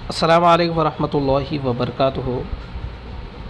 Assalamu alaikum warahmatullahi wabarakatuh.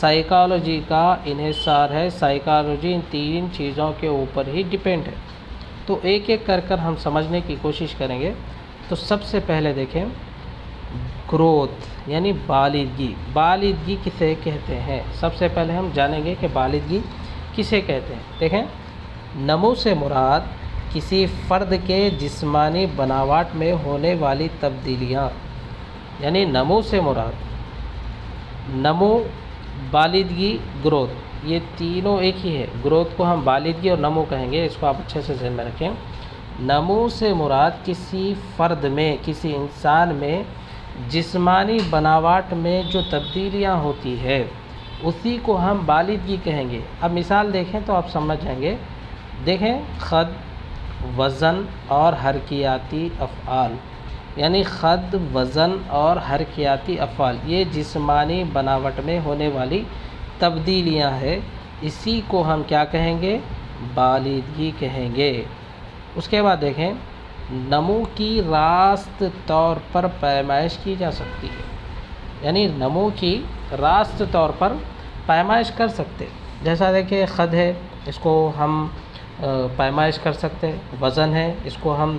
Psychology کا انحصار ہے، سائیکالوجی ان تین چیزوں کے اوپر ہی ڈپینڈ ہے۔ تو ایک ایک کر کر ہم سمجھنے کی کوشش کریں گے۔ تو سب سے پہلے دیکھیں گروتھ یعنی بالغی، بالغی کسے کہتے ہیں؟ سب سے پہلے ہم جانیں گے کہ بالغی کسے کہتے ہیں۔ دیکھیں، نمو سے مراد کسی فرد کے جسمانی بناوٹ میں ہونے والی تبدیلیاں، یعنی نمو سے مراد نمو، بالغی، گروتھ، یہ تینوں ایک ہی ہے۔ گروتھ کو ہم بالغی اور نمو کہیں گے، اس کو آپ اچھے سے ذہن میں رکھیں۔ نمو سے مراد کسی فرد میں، کسی انسان میں جسمانی بناوٹ میں جو تبدیلیاں ہوتی ہے اسی کو ہم بالغی کہیں گے۔ اب مثال دیکھیں تو آپ سمجھ جائیں گے۔ دیکھیں، قد، وزن اور حرکیاتی افعال، یعنی قد، وزن اور حرکیاتی افعال، یہ جسمانی بناوٹ میں ہونے والی تبدیلیاں ہیں، اسی کو ہم کیا کہیں گے؟ بالغی کہیں گے۔ اس کے بعد دیکھیں، نمو کی راست طور پر پیمائش کی جا سکتی ہے، یعنی نمو کی راست طور پر پیمائش کر سکتے، جیسا دیکھیں قد ہے، اس کو ہم پیمائش کر سکتے، وزن ہے، اس کو ہم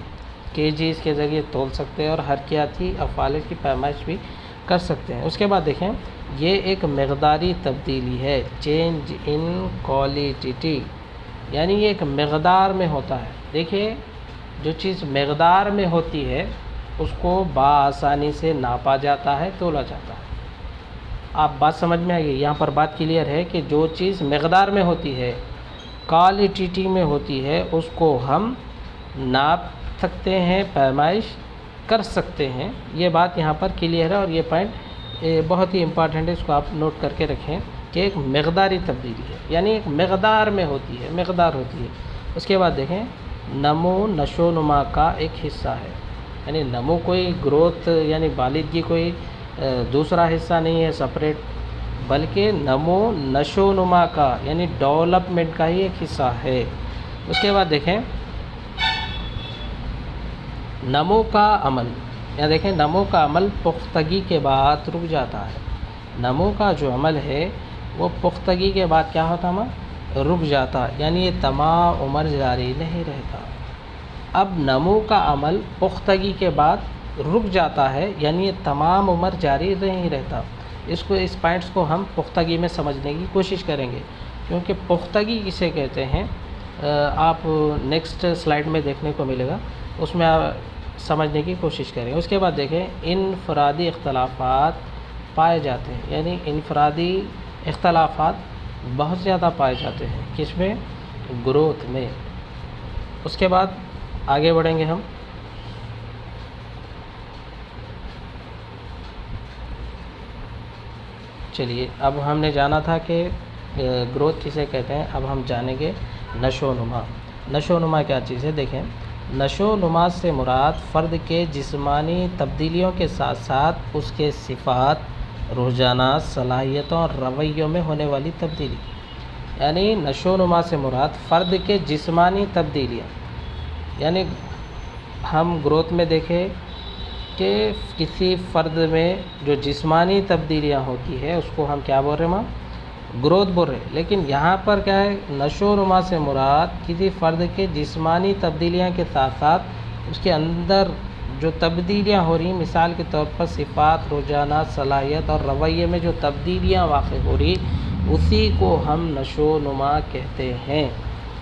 کیجیز کے ذریعے تول سکتے ہیں، اور حرکیاتی افعال کی پیمائش بھی کر سکتے ہیں۔ اس کے بعد دیکھیں، یہ ایک مقداری تبدیلی ہے، چینج ان کوالٹیٹی، یعنی یہ ایک مقدار میں ہوتا ہے۔ دیکھیے، جو چیز مقدار میں ہوتی ہے اس کو بآسانی سے ناپا جاتا ہے، تولا جاتا ہے۔ آپ بات سمجھ میں آئی؟ یہاں پر بات کلیئر ہے کہ جو چیز مقدار میں ہوتی ہے، کوالٹیٹی میں ہوتی ہے، اس کو ہم ناپ سکتے ہیں، پیمائش کر سکتے ہیں۔ یہ بات یہاں پر کلیئر ہے، اور یہ پوائنٹ بہت ہی امپارٹنٹ ہے، اس کو آپ نوٹ کر کے رکھیں کہ ایک مقداری تبدیلی ہے، یعنی ایک مقدار میں ہوتی ہے، مقدار ہوتی ہے۔ اس کے بعد دیکھیں، نمو نشو و نما کا ایک حصہ ہے، یعنی نمو کوئی گروتھ یعنی بالغی کوئی دوسرا حصہ نہیں ہے سپریٹ، بلکہ نمو نشو و نما کا یعنی ڈیولپمنٹ کا ہی ایک حصہ ہے۔ اس کے بعد دیکھیں، نمو کا عمل، یا دیکھیں نمو کا عمل پختگی کے بعد رک جاتا ہے۔ نمو کا جو عمل ہے وہ پختگی کے بعد کیا ہوتا ہے؟ رک جاتا، یعنی یہ تمام عمر جاری نہیں رہتا۔ اب نمو کا عمل پختگی کے بعد رک جاتا ہے، یعنی یہ تمام عمر جاری نہیں رہتا۔ اس پوائنٹس کو ہم پختگی میں سمجھنے کی کوشش کریں گے، کیونکہ پختگی کسے کہتے ہیں آپ نیکسٹ سلائیڈ میں دیکھنے کو ملے گا، اس میں آپ سمجھنے کی کوشش کریں گے۔ اس کے بعد دیکھیں، انفرادی اختلافات پائے جاتے ہیں، یعنی انفرادی اختلافات بہت زیادہ پائے جاتے ہیں، کس میں؟ گروتھ میں۔ اس کے بعد آگے بڑھیں گے ہم۔ چلیے، اب ہم نے جانا تھا کہ گروتھ کسے کہتے ہیں، اب ہم جانیں گے نشو و نما۔ نشو و نما کیا چیز ہے؟ دیکھیں، نشو و نما سے مراد فرد کے جسمانی تبدیلیوں کے ساتھ ساتھ اس کے صفات، رجحانات، صلاحیتوں اور رویوں میں ہونے والی تبدیلی، یعنی نشو و نما سے مراد فرد کے جسمانی تبدیلیاں، یعنی ہم گروتھ میں دیکھیں کہ کسی فرد میں جو جسمانی تبدیلیاں ہوتی ہے اس کو ہم کیا بول رہے ہیں؟ گروتھ بول رہے ہیں۔ لیکن یہاں پر کیا ہے؟ نشو و نما سے مراد کسی فرد کے جسمانی تبدیلیاں کے ساتھ ساتھ اس کے اندر جو تبدیلیاں ہو رہی ہیں، مثال کے طور پر صفات، رجحانات، صلاحیت اور رویے میں جو تبدیلیاں واقع ہو رہی، اسی کو ہم نشو و نما کہتے ہیں۔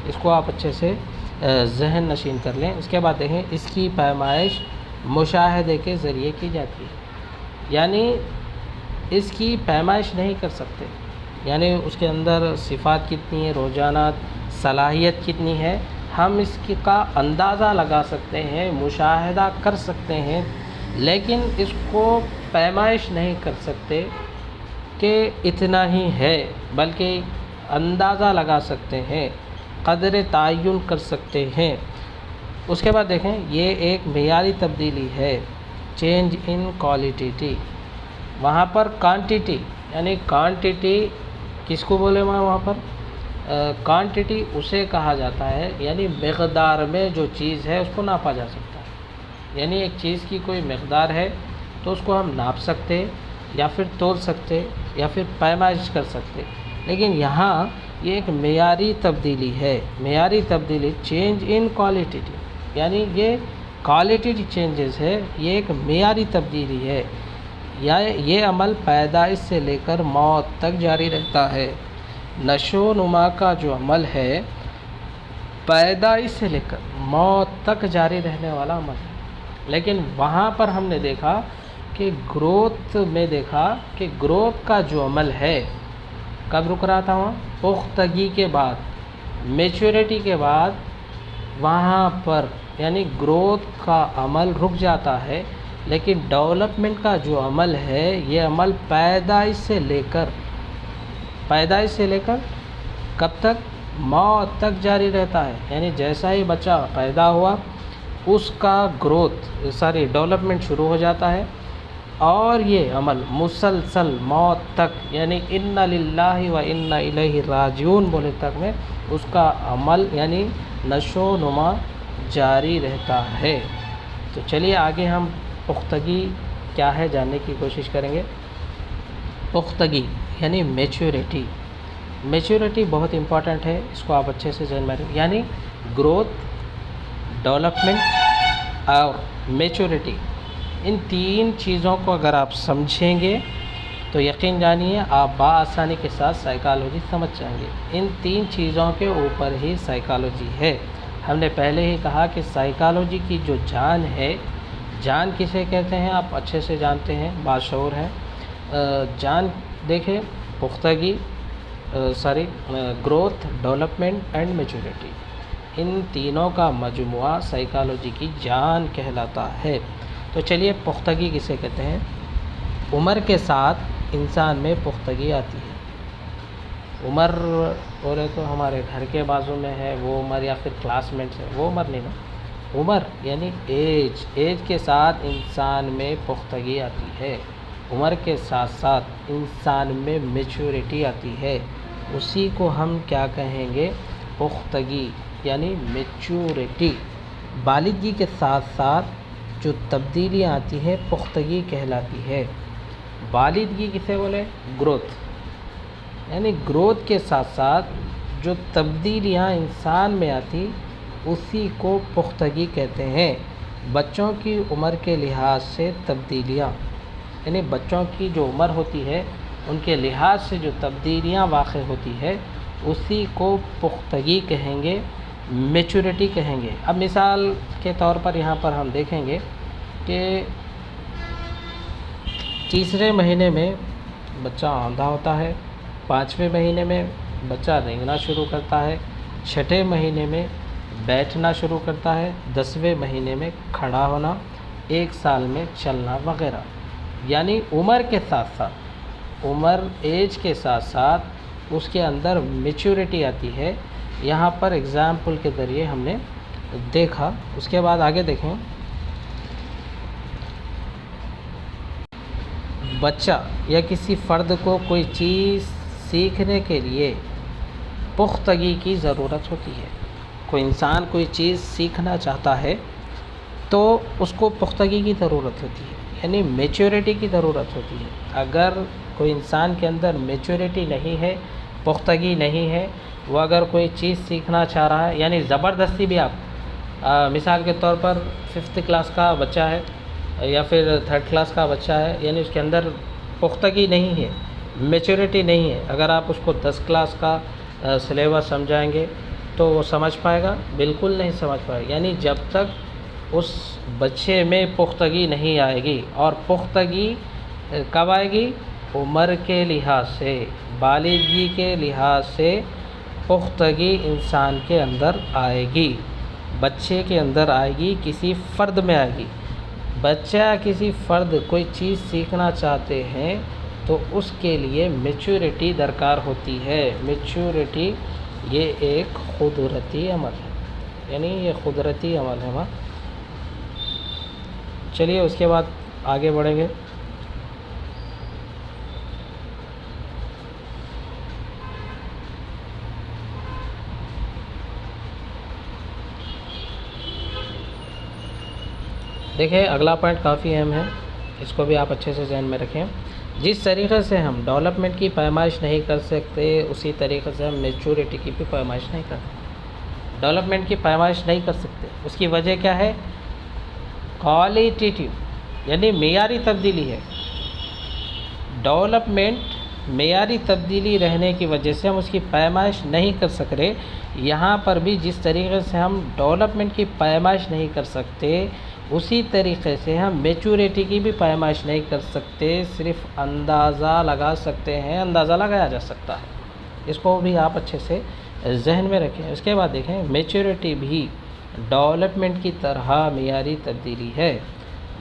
اس کو آپ اچھے سے ذہن نشین کر لیں۔ اس کے بعد دیکھیں، اس کی پیمائش مشاہدے کے ذریعے کی جاتی ہے، یعنی اس کی پیمائش نہیں کر سکتے، یعنی اس کے اندر صفات کتنی ہیں، رجحانات، صلاحیت کتنی ہے، ہم اس کا اندازہ لگا سکتے ہیں، مشاہدہ کر سکتے ہیں، لیکن اس کو پیمائش نہیں کر سکتے کہ اتنا ہی ہے، بلکہ اندازہ لگا سکتے ہیں، قدر تعین کر سکتے ہیں۔ اس کے بعد دیکھیں، یہ ایک معیاری تبدیلی ہے، چینج ان کوالٹیٹی۔ وہاں پر کوانٹٹی، یعنی کوانٹٹی کس کو بولے وہاں پر؟ کوانٹٹی اسے کہا جاتا ہے، یعنی مقدار میں جو چیز ہے اس کو ناپا جا سکتا ہے، یعنی ایک چیز کی کوئی مقدار ہے تو اس کو ہم ناپ سکتے، یا پھر تول سکتے یا پھر پیمائش کر سکتے، لیکن یہاں یہ ایک معیاری تبدیلی ہے، معیاری تبدیلی چینج ان کوالٹیٹی، یعنی یہ کوالٹیٹی چینجز ہے، یہ ایک معیاری تبدیلی ہے، یا یہ عمل پیدائش سے لے کر موت تک جاری رہتا ہے۔ نشو و نما کا جو عمل ہے پیدائش سے لے کر موت تک جاری رہنے والا عمل ہے، لیکن وہاں پر ہم نے دیکھا کہ گروتھ میں دیکھا کہ گروتھ کا جو عمل ہے کب رک رہا تھا، وہاں پختگی کے بعد، میچورٹی کے بعد وہاں پر یعنی گروتھ کا عمل رک جاتا ہے، لیکن ڈیولپمنٹ کا جو عمل ہے یہ عمل پیدائش سے لے کر کب تک، موت تک جاری رہتا ہے، یعنی جیسا ہی بچہ پیدا ہوا اس کا ڈیولپمنٹ شروع ہو جاتا ہے، اور یہ عمل مسلسل موت تک، یعنی انا للہ و انا الیہ راجعون بولے تک میں اس کا عمل یعنی نشو و نما جاری رہتا ہے۔ تو چلیے آگے ہم پختگی کیا ہے جاننے کی کوشش کریں گے۔ پختگی یعنی میچورٹی، میچورٹی بہت امپورٹنٹ ہے، اس کو آپ اچھے سے ذہن میں رکھیں، یعنی گروتھ، ڈیولپمنٹ اور میچورٹی، ان تین چیزوں کو اگر آپ سمجھیں گے تو یقین جانیے آپ بآسانی کے ساتھ سائیکالوجی سمجھ جائیں گے۔ ان تین چیزوں کے اوپر ہی سائیکالوجی ہے۔ ہم نے پہلے ہی کہا کہ سائیکالوجی کی جو جان ہے، جان کسے کہتے ہیں آپ اچھے سے جانتے ہیں، باشعور ہیں۔ جان دیکھیں، پختگی گروتھ، ڈیولپمنٹ اینڈ میچورٹی، ان تینوں کا مجموعہ سائیکالوجی کی جان کہلاتا ہے۔ تو چلیے پختگی کسے کہتے ہیں۔ عمر کے ساتھ انسان میں پختگی آتی ہے۔ عمر بولے تو ہمارے گھر کے بازو میں ہے وہ عمر، یا پھر کلاس میٹس ہے وہ عمر نہیں نا، عمر یعنی ایج کے ساتھ انسان میں پختگی آتی ہے، عمر کے ساتھ ساتھ انسان میں میچورٹی آتی ہے، اسی کو ہم کیا کہیں گے، پختگی یعنی میچورٹی۔ بالغی کے ساتھ ساتھ جو تبدیلیاں آتی ہے پختگی کہلاتی ہے۔ بالغی کسے بولے، گروتھ، یعنی گروتھ کے ساتھ ساتھ جو تبدیلیاں انسان میں آتی اسی کو پختگی کہتے ہیں۔ بچوں کی عمر کے لحاظ سے تبدیلیاں، یعنی بچوں کی جو عمر ہوتی ہے ان کے لحاظ سے جو تبدیلیاں واقع ہوتی ہے اسی کو پختگی کہیں گے، میچورٹی کہیں گے۔ اب مثال کے طور پر یہاں پر ہم دیکھیں گے کہ تیسرے مہینے میں بچہ آندھا ہوتا ہے، 5ویں مہینے میں بچہ رینگنا شروع کرتا ہے، 6 مہینے میں بیٹھنا شروع کرتا ہے، 10ویں مہینے میں کھڑا ہونا، 1 سال میں چلنا وغیرہ، یعنی عمر کے ساتھ ساتھ، ایج کے ساتھ ساتھ اس کے اندر میچورٹی آتی ہے۔ یہاں پر اگزامپل کے ذریعے ہم نے دیکھا۔ اس کے بعد آگے دیکھیں، بچہ یا کسی فرد کو کوئی چیز سیکھنے کے لیے پختگی کی ضرورت ہوتی ہے۔ کوئی انسان کوئی چیز سیکھنا چاہتا ہے تو اس کو پختگی کی ضرورت ہوتی ہے، یعنی میچورٹی کی ضرورت ہوتی ہے۔ اگر کوئی انسان کے اندر میچورٹی نہیں ہے، پختگی نہیں ہے، وہ اگر کوئی چیز سیکھنا چاہ رہا ہے، یعنی زبردستی بھی آپ مثال کے طور پر 5th کلاس کا بچہ ہے یا پھر 3rd کلاس کا بچہ ہے، یعنی اس کے اندر پختگی نہیں ہے، میچورٹی نہیں ہے، اگر آپ اس کو 10 کلاس کا سلیبس سمجھائیں گے تو وہ سمجھ پائے گا؟ بالکل نہیں سمجھ پائے گا۔ یعنی جب تک اس بچے میں پختگی نہیں آئے گی، اور پختگی کب آئے گی؟ عمر کے لحاظ سے، بالغی کے لحاظ سے پختگی انسان کے اندر آئے گی، بچے کے اندر آئے گی، کسی فرد میں آئے گی۔ بچہ کسی فرد کوئی چیز سیکھنا چاہتے ہیں تو اس کے لیے میچورٹی درکار ہوتی ہے۔ میچورٹی یہ ایک قدرتی عمل ہے، یعنی یہ قدرتی عمل ہے۔ چلیے اس کے بعد آگے بڑھیں گے۔ دیکھیں اگلا پوائنٹ کافی اہم ہے، اس کو بھی آپ اچھے سے ذہن میں رکھیں۔ جس طریقے سے ہم ڈیولپمنٹ کی پیمائش نہیں کر سکتے اسی طریقے سے ہم میچورٹی کی بھی پیمائش نہیں کر سکتے. ڈیولپمنٹ کی پیمائش نہیں کر سکتے, اس کی وجہ کیا ہے؟ کوالٹیٹیو یعنی معیاری تبدیلی ہے. ڈیولپمنٹ معیاری تبدیلی رہنے کی وجہ سے ہم اس کی پیمائش نہیں کر سک رہے. یہاں پر بھی جس طریقے سے ہم ڈیولپمنٹ کی پیمائش نہیں کر سکتے اسی طریقے سے ہم میچورٹی کی بھی پیمائش نہیں کر سکتے. صرف اندازہ لگا سکتے ہیں, اندازہ لگایا جا سکتا ہے. اس کو بھی آپ اچھے سے ذہن میں رکھیں. اس کے بعد دیکھیں میچورٹی بھی ڈیولپمنٹ کی طرح معیاری تبدیلی ہے.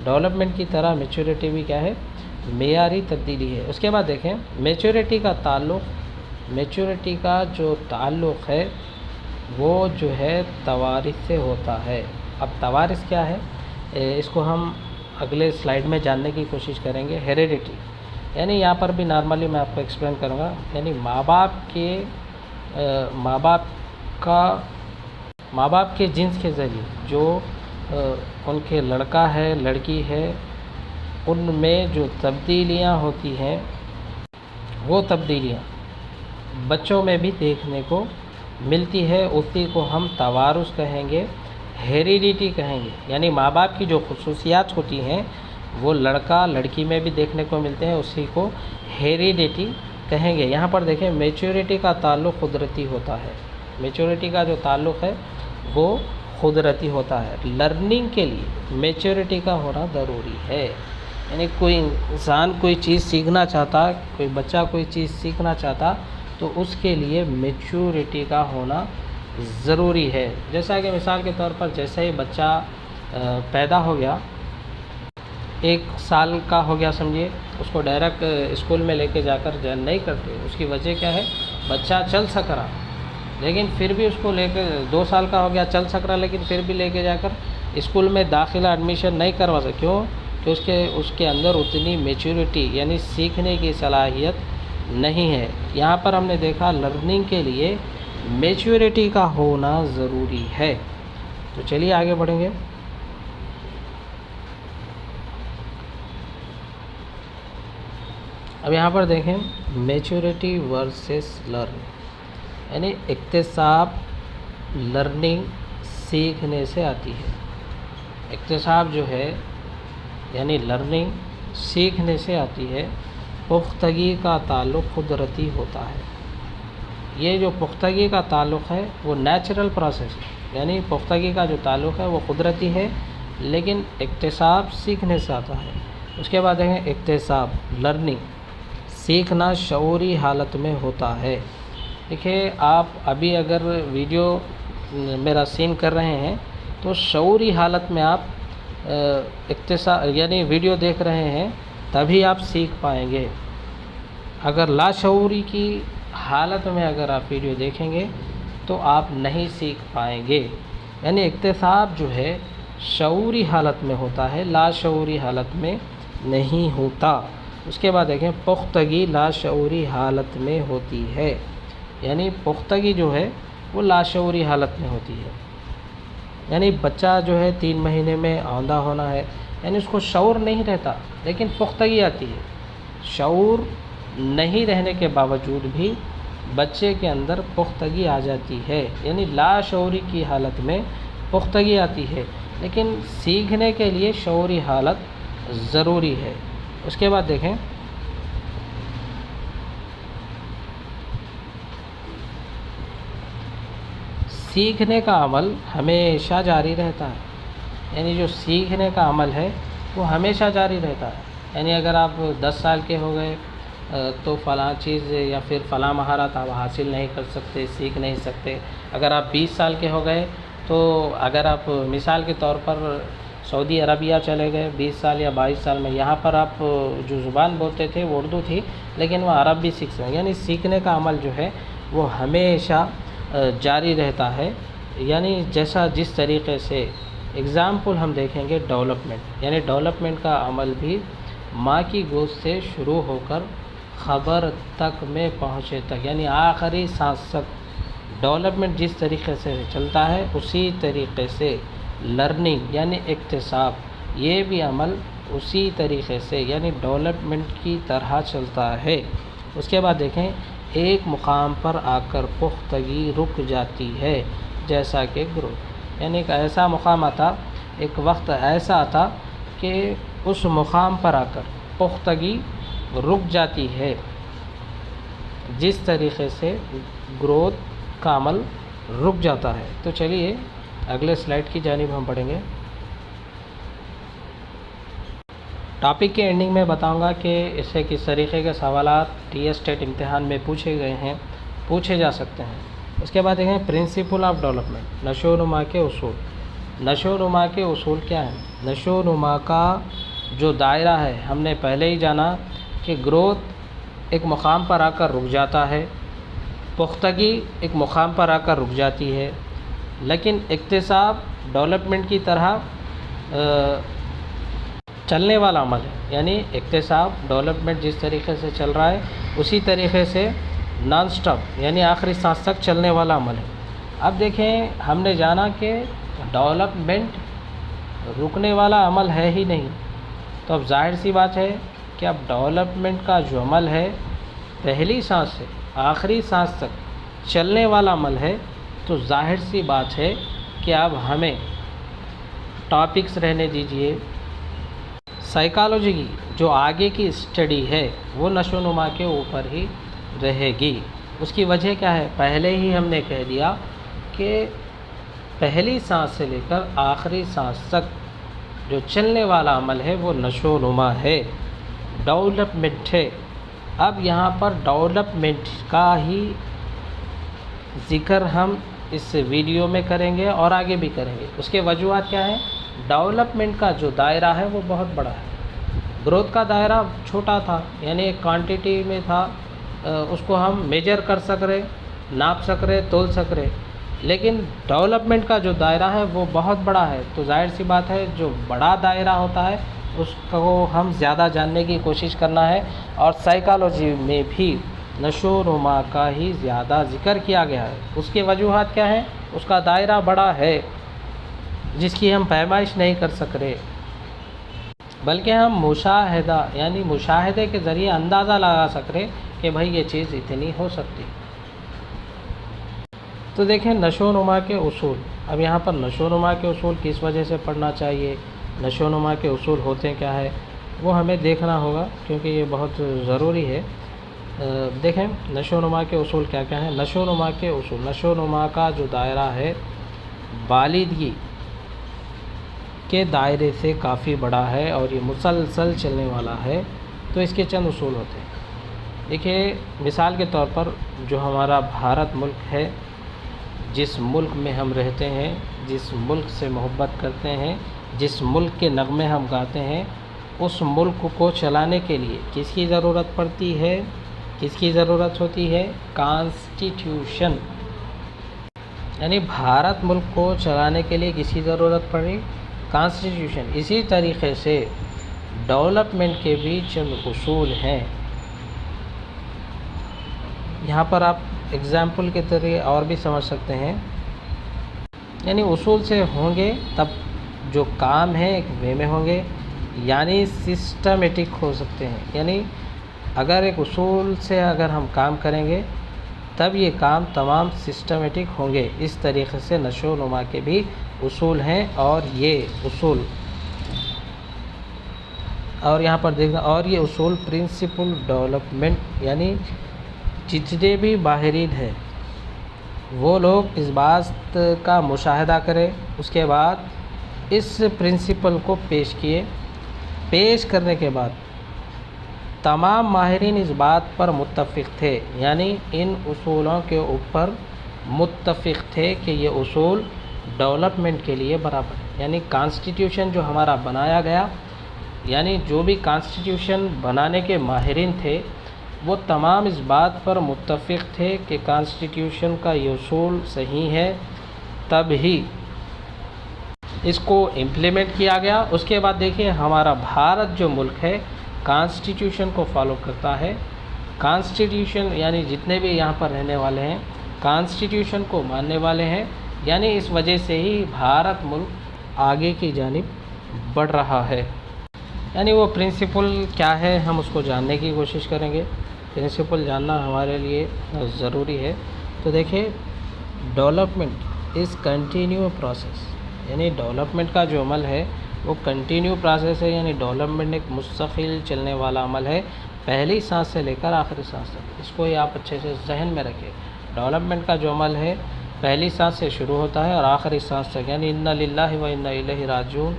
ڈیولپمنٹ کی طرح میچورٹی بھی کیا ہے؟ معیاری تبدیلی ہے. اس کے بعد دیکھیں میچورٹی کا جو تعلق ہے وہ جو ہے توارث سے ہوتا ہے. اب توارث کیا ہے اس کو ہم اگلے سلائیڈ میں جاننے کی کوشش کریں گے. ہیریڈیٹی یعنی یہاں پر بھی نارملی میں آپ کو ایکسپلین کروں گا, یعنی ماں باپ کے جنس کے ذریعے جو ان کے لڑکا ہے لڑکی ہے ان میں جو تبدیلیاں ہوتی ہیں وہ تبدیلیاں بچوں میں بھی دیکھنے کو ملتی ہے. اسی کو ہم توارث کہیں گے, ہیریڈیٹی کہیں گے. یعنی ماں باپ کی جو خصوصیات ہوتی ہیں وہ لڑکا لڑکی میں بھی دیکھنے کو ملتے ہیں, اسی کو ہیریڈیٹی کہیں گے. یہاں پر دیکھیں میچورٹی کا تعلق قدرتی ہوتا ہے. میچورٹی کا جو تعلق ہے وہ قدرتی ہوتا ہے. لرننگ کے لیے میچورٹی کا ہونا ضروری ہے. یعنی کوئی انسان کوئی چیز سیکھنا چاہتا, کوئی بچہ کوئی چیز سیکھنا چاہتا تو اس کے لیے میچورٹی کا ہونا ضروری ہے. جیسا کہ مثال کے طور پر جیسے ہی بچہ پیدا ہو گیا, 1 سال کا ہو گیا سمجھیے, اس کو ڈائریکٹ اسکول میں لے کے جا کر جوائن نہیں کرتے. اس کی وجہ کیا ہے؟ بچہ چل سک رہا لیکن پھر بھی اس کو لے کے 2 سال کا ہو گیا چل سک رہا لیکن پھر بھی لے کے جا کر اسکول میں داخلہ ایڈمیشن نہیں کروا سکتے. کیوں؟ کہ اس کے اندر اتنی میچورٹی یعنی سیکھنے کی صلاحیت نہیں ہے. یہاں پر ہم نے دیکھا لرننگ کے لیے میچورٹی کا ہونا ضروری ہے. تو چلیے آگے بڑھیں گے. اب یہاں پر دیکھیں میچورٹی ورسز لرننگ, یعنی اکتساب لرننگ سیکھنے سے آتی ہے. اکتساب جو ہے یعنی لرننگ سیکھنے سے آتی ہے. پختگی کا تعلق قدرتی ہوتا ہے. یہ جو پختگی کا تعلق ہے وہ نیچرل پروسیس ہے, یعنی پختگی کا جو تعلق ہے وہ قدرتی ہے لیکن اکتساب سیکھنے سے آتا ہے. اس کے بعد دیکھیں اکتساب لرننگ سیکھنا شعوری حالت میں ہوتا ہے. دیکھیں آپ ابھی اگر ویڈیو میرا سین کر رہے ہیں تو شعوری حالت میں آپ یعنی ویڈیو دیکھ رہے ہیں تبھی آپ سیکھ پائیں گے. اگر لاشعوری کی حالت میں اگر آپ ویڈیو دیکھیں گے تو آپ نہیں سیکھ پائیں گے. یعنی اکتساب جو ہے شعوری حالت میں ہوتا ہے, لاشعوری حالت میں نہیں ہوتا. اس کے بعد دیکھیں پختگی لاشعوری حالت میں ہوتی ہے. یعنی پختگی جو ہے وہ لاشعوری حالت میں ہوتی ہے. یعنی بچہ جو ہے 3 مہینے میں آندھا ہونا ہے, یعنی اس کو شعور نہیں رہتا لیکن پختگی آتی ہے. شعور نہیں رہنے کے باوجود بھی بچے کے اندر پختگی آ جاتی ہے. یعنی لاشعوری کی حالت میں پختگی آتی ہے لیکن سیکھنے کے لیے شعوری حالت ضروری ہے. اس کے بعد دیکھیں سیکھنے کا عمل ہمیشہ جاری رہتا ہے. یعنی جو سیکھنے کا عمل ہے وہ ہمیشہ جاری رہتا ہے. یعنی اگر آپ 10 سال کے ہو گئے تو فلاں چیز یا پھر فلاں مہارت آپ حاصل نہیں کر سکتے, سیکھ نہیں سکتے. اگر آپ 20 سال کے ہو گئے تو اگر آپ مثال کے طور پر سعودی عربیہ چلے گئے 20 سال یا 22 سال میں, یہاں پر آپ جو زبان بولتے تھے وہ اردو تھی لیکن وہ عرب بھی سیکھ سکتے. یعنی سیکھنے کا عمل جو ہے وہ ہمیشہ جاری رہتا ہے. یعنی جس طریقے سے اگزامپل ہم دیکھیں گے ڈیولپمنٹ, یعنی ڈیولپمنٹ کا عمل بھی ماں کی گود سے شروع ہو کر خبر تک میں پہنچے تک, یعنی آخری سانس تک ڈیولپمنٹ جس طریقے سے چلتا ہے اسی طریقے سے لرننگ یعنی اکتساب یہ بھی عمل اسی طریقے سے یعنی ڈیولپمنٹ کی طرح چلتا ہے۔ اس کے بعد دیکھیں ایک مقام پر آ کر پختگی رک جاتی ہے جیسا کہ گروتھ، یعنی ایک ایسا مقام آتا، ایک وقت ایسا آتا کہ اس مقام پر آ کر پختگی رک جاتی ہے جس طریقے سے گروتھ کا عمل رک جاتا ہے۔ تو چلیے اگلے سلائیڈ کی جانب ہم پڑھیں گے۔ ٹاپک کے اینڈنگ میں بتاؤں گا کہ اس سے کس طریقے کے سوالات ٹی ایس ٹیٹ امتحان میں پوچھے گئے ہیں، پوچھے جا سکتے ہیں۔ اس کے بعد دیکھیں پرنسپل آف ڈیولپمنٹ، نشو و نما کے اصول۔ نشو و نما کے اصول کیا ہیں؟ نشو و نما کا جو دائرہ ہے ہم نے پہلے ہی جانا کہ گروتھ ایک مقام پر آ کر رک جاتا ہے، پختگی ایک مقام پر آ کر رک جاتی ہے، لیکن اکتساب ڈیولپمنٹ کی طرح چلنے والا عمل ہے، یعنی اکتساب ڈیولپمنٹ جس طریقے سے چل رہا ہے اسی طریقے سے نان سٹاپ یعنی آخری سانس تک چلنے والا عمل ہے۔ اب دیکھیں ہم نے جانا کہ ڈیولپمنٹ رکنے والا عمل ہے ہی نہیں، تو اب ظاہر سی بات ہے کہ اب ڈیولپمنٹ کا جو عمل ہے پہلی سانس سے آخری سانس تک چلنے والا عمل ہے، تو ظاہر سی بات ہے کہ اب ہمیں ٹاپکس رہنے دیجئے، سائیکالوجی کی جو آگے کی اسٹڈی ہے وہ نشو و نما کے اوپر ہی رہے گی۔ اس کی وجہ کیا ہے؟ پہلے ہی ہم نے کہہ دیا کہ پہلی سانس سے لے کر آخری سانس تک جو چلنے والا عمل ہے وہ نشو و نما ہے، ڈیولپمنٹ ہے۔ اب یہاں پر ڈیولپمنٹ کا ہی ذکر ہم اس ویڈیو میں کریں گے اور آگے بھی کریں گے۔ اس کے وجوہات کیا ہیں؟ ڈیولپمنٹ کا جو دائرہ ہے وہ بہت بڑا ہے، گروتھ کا دائرہ چھوٹا تھا، یعنی ایک کوانٹٹی میں تھا، اس کو ہم میجر کر سک رہے، ناپ سک رہے، تول سک رہے، لیکن ڈیولپمنٹ کا جو دائرہ ہے وہ بہت بڑا ہے، تو ظاہر سی بات ہے جو بڑا دائرہ ہوتا ہے اس کو ہم زیادہ جاننے کی کوشش کرنا ہے، اور سائیکالوجی میں بھی نشو و نما کا ہی زیادہ ذکر کیا گیا ہے۔ اس کے وجوہات کیا ہیں؟ اس کا دائرہ بڑا ہے جس کی ہم پیمائش نہیں کر سک رہے، بلکہ ہم مشاہدہ یعنی مشاہدے کے ذریعے اندازہ لگا سک رہے کہ بھائی یہ چیز اتنی ہو سکتی۔ تو دیکھیں نشو و نما کے اصول، اب یہاں پر نشو و نما کے اصول کس وجہ سے پڑھنا چاہیے، نشو و نما کے اصول ہوتے کیا ہے وہ ہمیں دیکھنا ہوگا کیونکہ یہ بہت ضروری ہے۔ دیکھیں نشو و نما کے اصول کیا کیا ہیں۔ نشو و نما کے اصول، نشو و نما کا جو دائرہ ہے بالغی کے دائرے سے کافی بڑا ہے اور یہ مسلسل چلنے والا ہے، تو اس کے چند اصول ہوتے ہیں۔ دیکھیے مثال کے طور پر جو ہمارا بھارت ملک ہے، جس ملک میں ہم رہتے ہیں، جس ملک سے محبت کرتے ہیں، جس ملک کے نغمے ہم گاتے ہیں، اس ملک کو چلانے کے لیے کس کی ضرورت پڑتی ہے؟ کس کی ضرورت ہوتی ہے؟ کانسٹیٹیوشن، یعنی بھارت ملک کو چلانے کے لیے کس کی ضرورت پڑی؟ کانسٹیٹیوشن۔ اسی طریقے سے ڈیولپمنٹ کے بھی چند اصول ہیں، یہاں پر آپ اگزامپل کے ذریعے اور بھی سمجھ سکتے ہیں، یعنی اصول سے ہوں گے تب جو کام ہے ایک وے میں ہوں گے، یعنی سسٹمیٹک ہو سکتے ہیں، یعنی اگر ایک اصول سے اگر ہم کام کریں گے تب یہ کام تمام سسٹمیٹک ہوں گے۔ اس طریقے سے نشو و نما کے بھی اصول ہیں، اور یہ اصول اور یہاں پر دیکھنا، اور یہ اصول پرنسپل ڈیولپمنٹ یعنی جتنے بھی ماہرین ہیں وہ لوگ اس بات کا مشاہدہ کریں، اس کے بعد اس پرنسپل کو پیش کیے، پیش کرنے کے بعد تمام ماہرین اس بات پر متفق تھے، یعنی ان اصولوں کے اوپر متفق تھے کہ یہ اصول ڈیولپمنٹ کے لیے برابر ہے، یعنی کانسٹیٹیوشن جو ہمارا بنایا گیا، یعنی جو بھی کانسٹیٹیوشن بنانے کے ماہرین تھے وہ تمام اس بات پر متفق تھے کہ کانسٹیٹیوشن کا یہ اصول صحیح ہے، تب ہی اس کو امپلیمنٹ کیا گیا۔ اس کے بعد دیکھیں ہمارا بھارت جو ملک ہے کانسٹیٹیوشن کو فالو کرتا ہے، کانسٹیٹیوشن یعنی جتنے بھی یہاں پر رہنے والے ہیں کانسٹیٹیوشن کو ماننے والے ہیں، یعنی اس وجہ سے ہی بھارت ملک آگے کی جانب بڑھ رہا ہے۔ یعنی وہ پرنسپل کیا ہے ہم اس کو جاننے کی کوشش کریں گے. پرنسپل جاننا ہمارے لیے ضروری ہے. تو دیکھیں ڈیولپمنٹ از کنٹینیو پروسیس، یعنی ڈیولپمنٹ کا جو عمل ہے وہ کنٹینیو پروسیس ہے، یعنی ڈیولپمنٹ ایک مستقل چلنے والا عمل ہے پہلی سانس سے لے کر آخری سانس تک. اس کو یہ آپ اچھے سے ذہن میں رکھیں. ڈیولپمنٹ کا جو عمل ہے پہلی سانس سے شروع ہوتا ہے اور آخری سانس تک، یعنی انا للہ و انا الیہ راجعون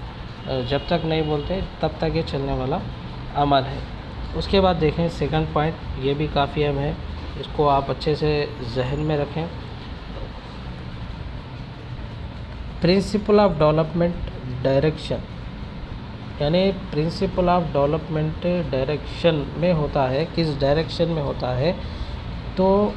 جب تک نہیں بولتے تب تک یہ چلنے والا عمل ہے. اس کے بعد دیکھیں سیکنڈ پوائنٹ، یہ بھی کافی اہم ہے، اس کو آپ اچھے سے ذہن میں رکھیں. پرنسپل آف ڈیولپمنٹ ڈائریکشن، یعنی پرنسپل آف ڈیولپمنٹ ڈائریکشن میں ہوتا ہے. کس ڈائریکشن میں ہوتا ہے؟ تو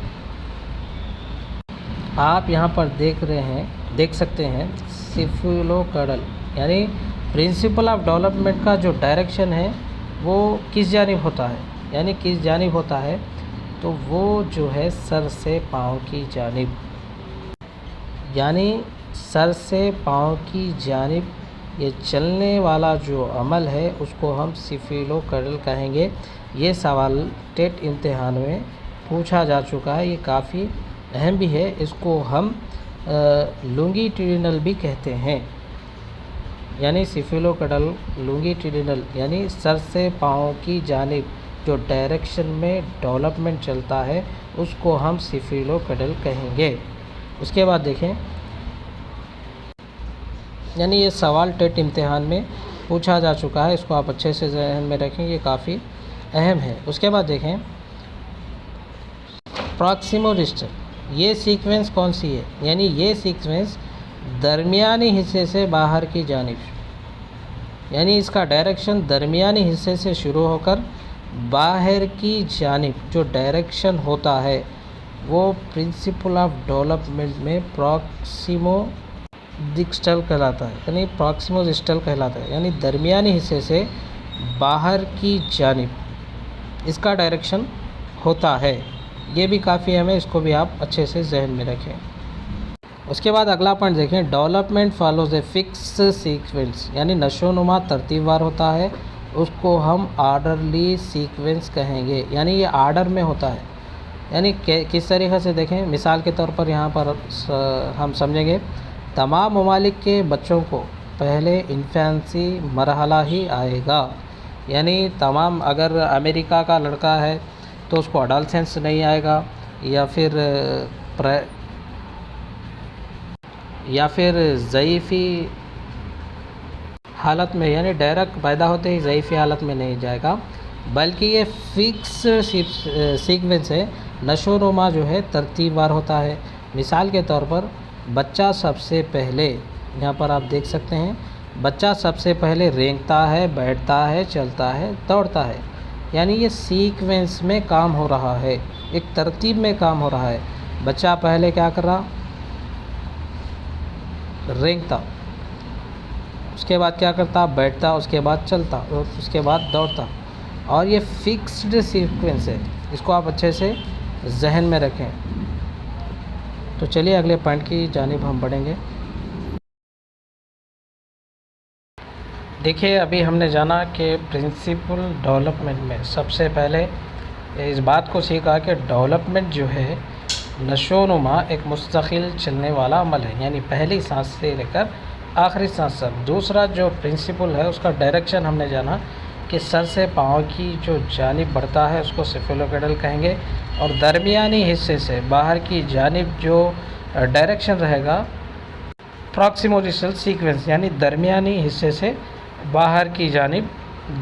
آپ یہاں پر دیکھ سکتے ہیں سیفلوکیڈل، یعنی پرنسپل آف ڈیولپمنٹ کا جو ڈائریکشن ہے وہ کس جانب ہوتا ہے، یعنی کس جانب ہوتا ہے؟ تو وہ جو ہے سر سے پاؤں کی جانب، یعنی سر سے پاؤں کی جانب یہ چلنے والا جو عمل ہے اس کو ہم سیفلوکیڈل کہیں گے. یہ سوال ٹیٹ امتحان میں پوچھا جا چکا ہے، یہ کافی اہم بھی ہے. اس کو ہم لونگیٹیوڈنل بھی کہتے ہیں، یعنی سیفلوکیڈل لونگیٹیوڈنل، یعنی سر سے پاؤں کی جانب جو ڈائریکشن میں ڈیولپمنٹ چلتا ہے اس کو ہم سیفلوکیڈل کہیں گے. اس کے بعد دیکھیں، یعنی یہ سوال ٹیٹ امتحان میں پوچھا جا چکا ہے، اس کو آپ اچھے سے ذہن میں رکھیں، یہ کافی اہم ہے. اس کے بعد دیکھیں پراکسیمو ڈسٹل، یہ سیکوینس کون سی ہے؟ یعنی یہ سیکوینس درمیانی حصے سے باہر کی جانب، یعنی اس کا ڈائریکشن درمیانی حصے سے شروع ہو کر باہر کی جانب جو ڈائریکشن ہوتا ہے وہ پرنسپل آف ڈیولپمنٹ میں پراکسیمو ڈسٹل کہلاتا ہے، یعنی پراکسیمو ڈسٹل کہلاتا ہے، یعنی درمیانی حصے سے باہر کی جانب اس کا ڈائریکشن ہوتا ہے. یہ بھی کافی اہم ہے، اس کو بھی آپ اچھے سے ذہن میں رکھیں. اس کے بعد اگلا پوائنٹ دیکھیں، development follows a fix sequence, یعنی نشو و نما ترتیب وار ہوتا ہے، اس کو ہم آرڈرلی سیکوینس کہیں گے، یعنی یہ آرڈر میں ہوتا ہے. یعنی کس طریقے سے دیکھیں، مثال کے طور پر یہاں پر ہم سمجھیں گے تمام ممالک کے بچوں کو پہلے انفینسی مرحلہ ہی آئے گا، یعنی تمام، اگر امریکہ کا لڑکا ہے تو اس کو اڈالسنس نہیں آئے گا، یا پھر ضعیفی حالت میں، یعنی ڈائریکٹ پیدا ہوتے ہی ضعیفی حالت میں نہیں جائے گا، بلکہ یہ فکس سیکوینس ہے. نشو و نما جو ہے ترتیب وار ہوتا ہے. مثال کے طور پر بچہ سب سے پہلے، یہاں پر آپ دیکھ سکتے ہیں، بچہ سب سے پہلے رینگتا ہے، بیٹھتا ہے، چلتا ہے، دوڑتا ہے، یعنی یہ سیکوینس میں کام ہو رہا ہے، ایک ترتیب میں کام ہو رہا ہے. بچہ پہلے کیا کر رہا؟ رینگتا، اس کے بعد کیا کرتا؟ بیٹھتا، اس کے بعد چلتا، اس کے بعد دوڑتا، اور یہ فکسڈ سیکوینس ہے، اس کو آپ اچھے سے ذہن میں رکھیں. تو چلیے اگلے پوائنٹ کی جانب ہم بڑھیں گے. دیکھیے ابھی ہم نے جانا کہ پرنسپل ڈیولپمنٹ میں سب سے پہلے اس بات کو سیکھا کہ ڈیولپمنٹ جو ہے نشو و نما ایک مستقل چلنے والا عمل ہے، یعنی پہلی سانس سے لے کر آخری سانس تک. دوسرا جو پرنسپل ہے اس کا ڈائریکشن ہم نے جانا کہ سر سے پاؤں کی جو جانب بڑھتا ہے اس کو سیفلوکیڈل کہیں گے، اور درمیانی حصے سے باہر کی جانب جو ڈائریکشن رہے گا پراکسیمو ڈسٹل سیکوینس، یعنی درمیانی حصے سے باہر کی جانب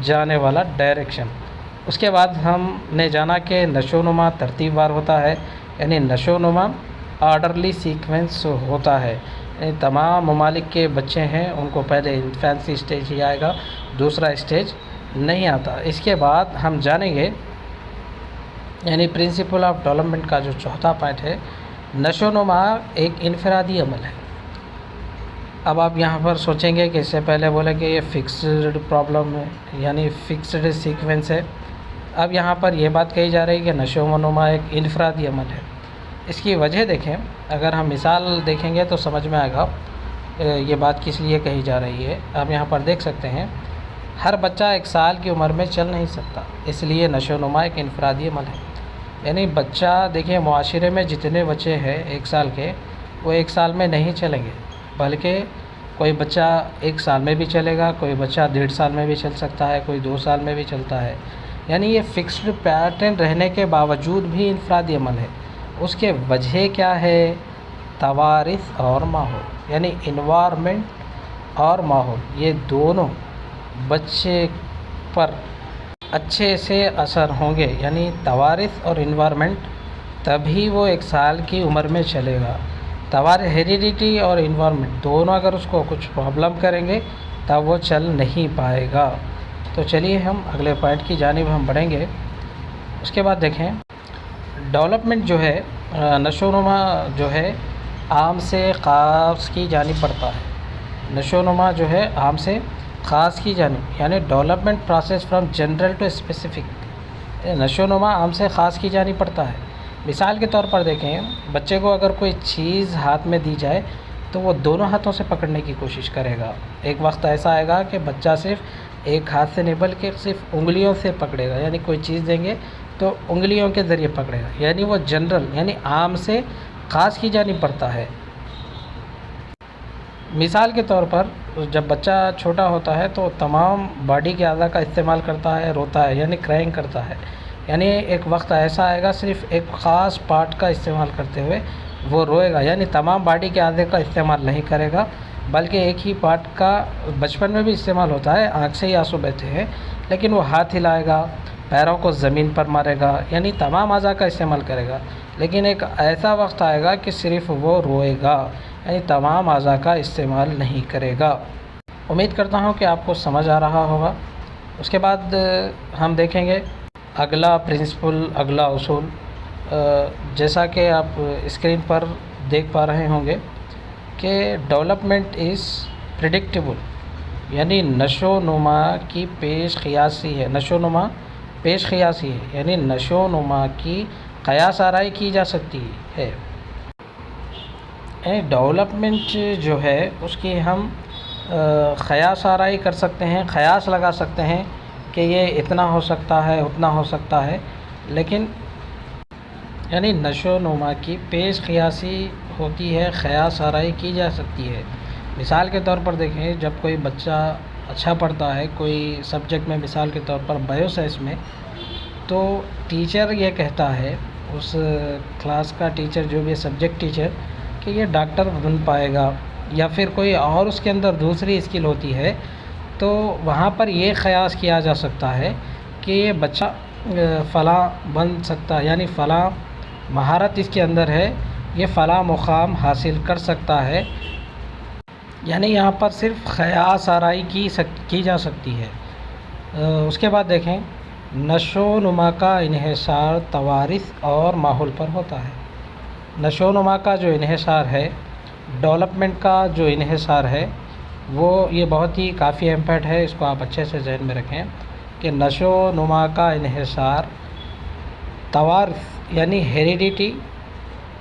جانے والا ڈائریکشن. اس کے بعد ہم نے جانا کہ نشو و نما ترتیب وار ہوتا ہے، یعنی نشو و نما آرڈرلی سیکوینس ہوتا ہے، یعنی تمام ممالک کے بچے ہیں ان کو پہلے انفینسی اسٹیج ہی آئے گا، دوسرا اسٹیج نہیں آتا. اس کے بعد ہم جانیں گے، یعنی پرنسپل آف ڈیولپمنٹ کا جو چوتھا پوائنٹ ہے، نشو و نما ایک انفرادی عمل ہے. اب آپ یہاں پر سوچیں گے کہ اس سے پہلے بولے کہ یہ فکسڈ پرابلم ہے، یعنی فکسڈ سیکوینس ہے. اب یہاں پر یہ بات کہی جا رہی ہے کہ نشو و نما ایک انفرادی عمل ہے. اس کی وجہ دیکھیں، اگر ہم مثال دیکھیں گے تو سمجھ میں آئے گا یہ بات کس لیے کہی جا رہی ہے. آپ یہاں پر دیکھ سکتے ہیں ہر بچہ 1 سال کی عمر میں چل نہیں سکتا، اس لیے نشو و نما ایک انفرادی عمل ہے۔ یعنی بچہ دیکھیں، معاشرے میں جتنے بچے ہیں 1 سال کے، وہ 1 سال میں نہیں چلیں گے، بلکہ کوئی بچہ 1 سال میں بھی چلے گا، کوئی بچہ 1.5 سال میں بھی چل سکتا ہے، کوئی 2 سال میں بھی چلتا ہے۔ یعنی یہ فکسڈ پیٹرن رہنے کے باوجود بھی انفرادی عمل ہے۔ اس کے وجہ کیا ہے؟ توارث اور ماحول، یعنی انوائرمنٹ اور ماحول، یہ دونوں بچے پر اچھے سے اثر ہوں گے۔ یعنی توارث اور انوائرمنٹ، تبھی وہ 1 سال کی عمر میں چلے گا۔ ہیریڈیٹی اور انوائرمنٹ دونوں اگر اس کو کچھ پرابلم کریں گے تب وہ چل نہیں پائے گا۔ تو چلیے ہم اگلے پوائنٹ کی جانب ہم بڑھیں گے۔ اس کے بعد دیکھیں، ڈیولپمنٹ جو ہے، نشو و نما جو ہے عام سے خاص کی جانب بڑھتا ہے۔ نشو و نما جو ہے عام سے خاص کی جانب، یعنی development process from general to specific, نشو و نما عام سے خاص کی جانب بڑھتا ہے۔ مثال کے طور پر دیکھیں، بچے کو اگر کوئی چیز ہاتھ میں دی جائے تو وہ دونوں ہاتھوں سے پکڑنے کی کوشش کرے گا۔ ایک وقت ایسا آئے گا کہ بچہ صرف ایک ہاتھ سے نہیں بلکہ صرف انگلیوں سے پکڑے گا، یعنی کوئی چیز دیں گے تو انگلیوں کے ذریعے پکڑے گا، یعنی وہ جنرل یعنی عام سے خاص کی جانب بڑھتا ہے۔ مثال کے طور پر جب بچہ چھوٹا ہوتا ہے تو تمام باڈی کے اعضاء کا استعمال کرتا ہے، روتا ہے یعنی کرائنگ کرتا ہے۔ یعنی ایک وقت ایسا آئے گا صرف ایک خاص پارٹ کا استعمال کرتے ہوئے وہ روئے گا، یعنی تمام باڈی کے اعضاء کا استعمال نہیں کرے گا بلکہ ایک ہی پارٹ کا بچپن میں بھی استعمال ہوتا ہے، آنکھ سے ہی آنسو بہتے ہیں، لیکن وہ ہاتھ ہلائے گا، پیروں کو زمین پر مارے گا، یعنی تمام اعضاء کا استعمال کرے گا۔ لیکن ایک ایسا وقت آئے گا کہ صرف وہ روئے گا، یعنی تمام اعضاء کا استعمال نہیں کرے گا۔ امید کرتا ہوں کہ آپ کو سمجھ آ رہا ہوگا۔ اس کے بعد ہم دیکھیں گے اگلا پرنسپل، اگلا اصول، جیسا کہ آپ اسکرین پر دیکھ پا رہے ہوں گے کہ ڈیولپمنٹ از پریڈکٹیبل، یعنی نشو و نما کی پیش قیاسی ہے۔ نشو و نما پیش قیاسی ہے، یعنی نشو و نما کی قیاس آرائی کی جا سکتی ہے۔ ڈیولپمنٹ جو ہے اس کی ہم قیاس آرائی کر سکتے ہیں، قیاس لگا سکتے ہیں کہ یہ اتنا ہو سکتا ہے، اتنا ہو سکتا ہے، لیکن یعنی نشو و نما کی پیش قیاسی ہوتی ہے، قیاس آرائی کی جا سکتی ہے۔ مثال کے طور پر دیکھیں، جب کوئی بچہ اچھا پڑھتا ہے کوئی سبجیکٹ میں، مثال کے طور پر بایو سائنس میں، تو ٹیچر یہ کہتا ہے، اس کلاس کا ٹیچر جو بھی سبجیکٹ ٹیچر، کہ یہ ڈاکٹر بن پائے گا، یا پھر کوئی اور اس کے اندر دوسری اسکل ہوتی ہے، تو وہاں پر یہ قیاس کیا جا سکتا ہے کہ یہ بچہ فلاں بن سکتا ہے، یعنی فلاں مہارت اس کے اندر ہے، یہ فلاں مقام حاصل کر سکتا ہے۔ یعنی یہاں پر صرف قیاس آرائی کی جا سکتی ہے۔ اس کے بعد دیکھیں، نشو و نما کا انحصار توارث اور ماحول پر ہوتا ہے۔ نشو و نما کا جو انحصار ہے، ڈیولپمنٹ کا جو انحصار ہے، وہ یہ بہت ہی کافی امپیکٹ ہے، اس کو آپ اچھے سے ذہن میں رکھیں کہ نشو و نما کا انحصار توارث یعنی ہیریڈیٹی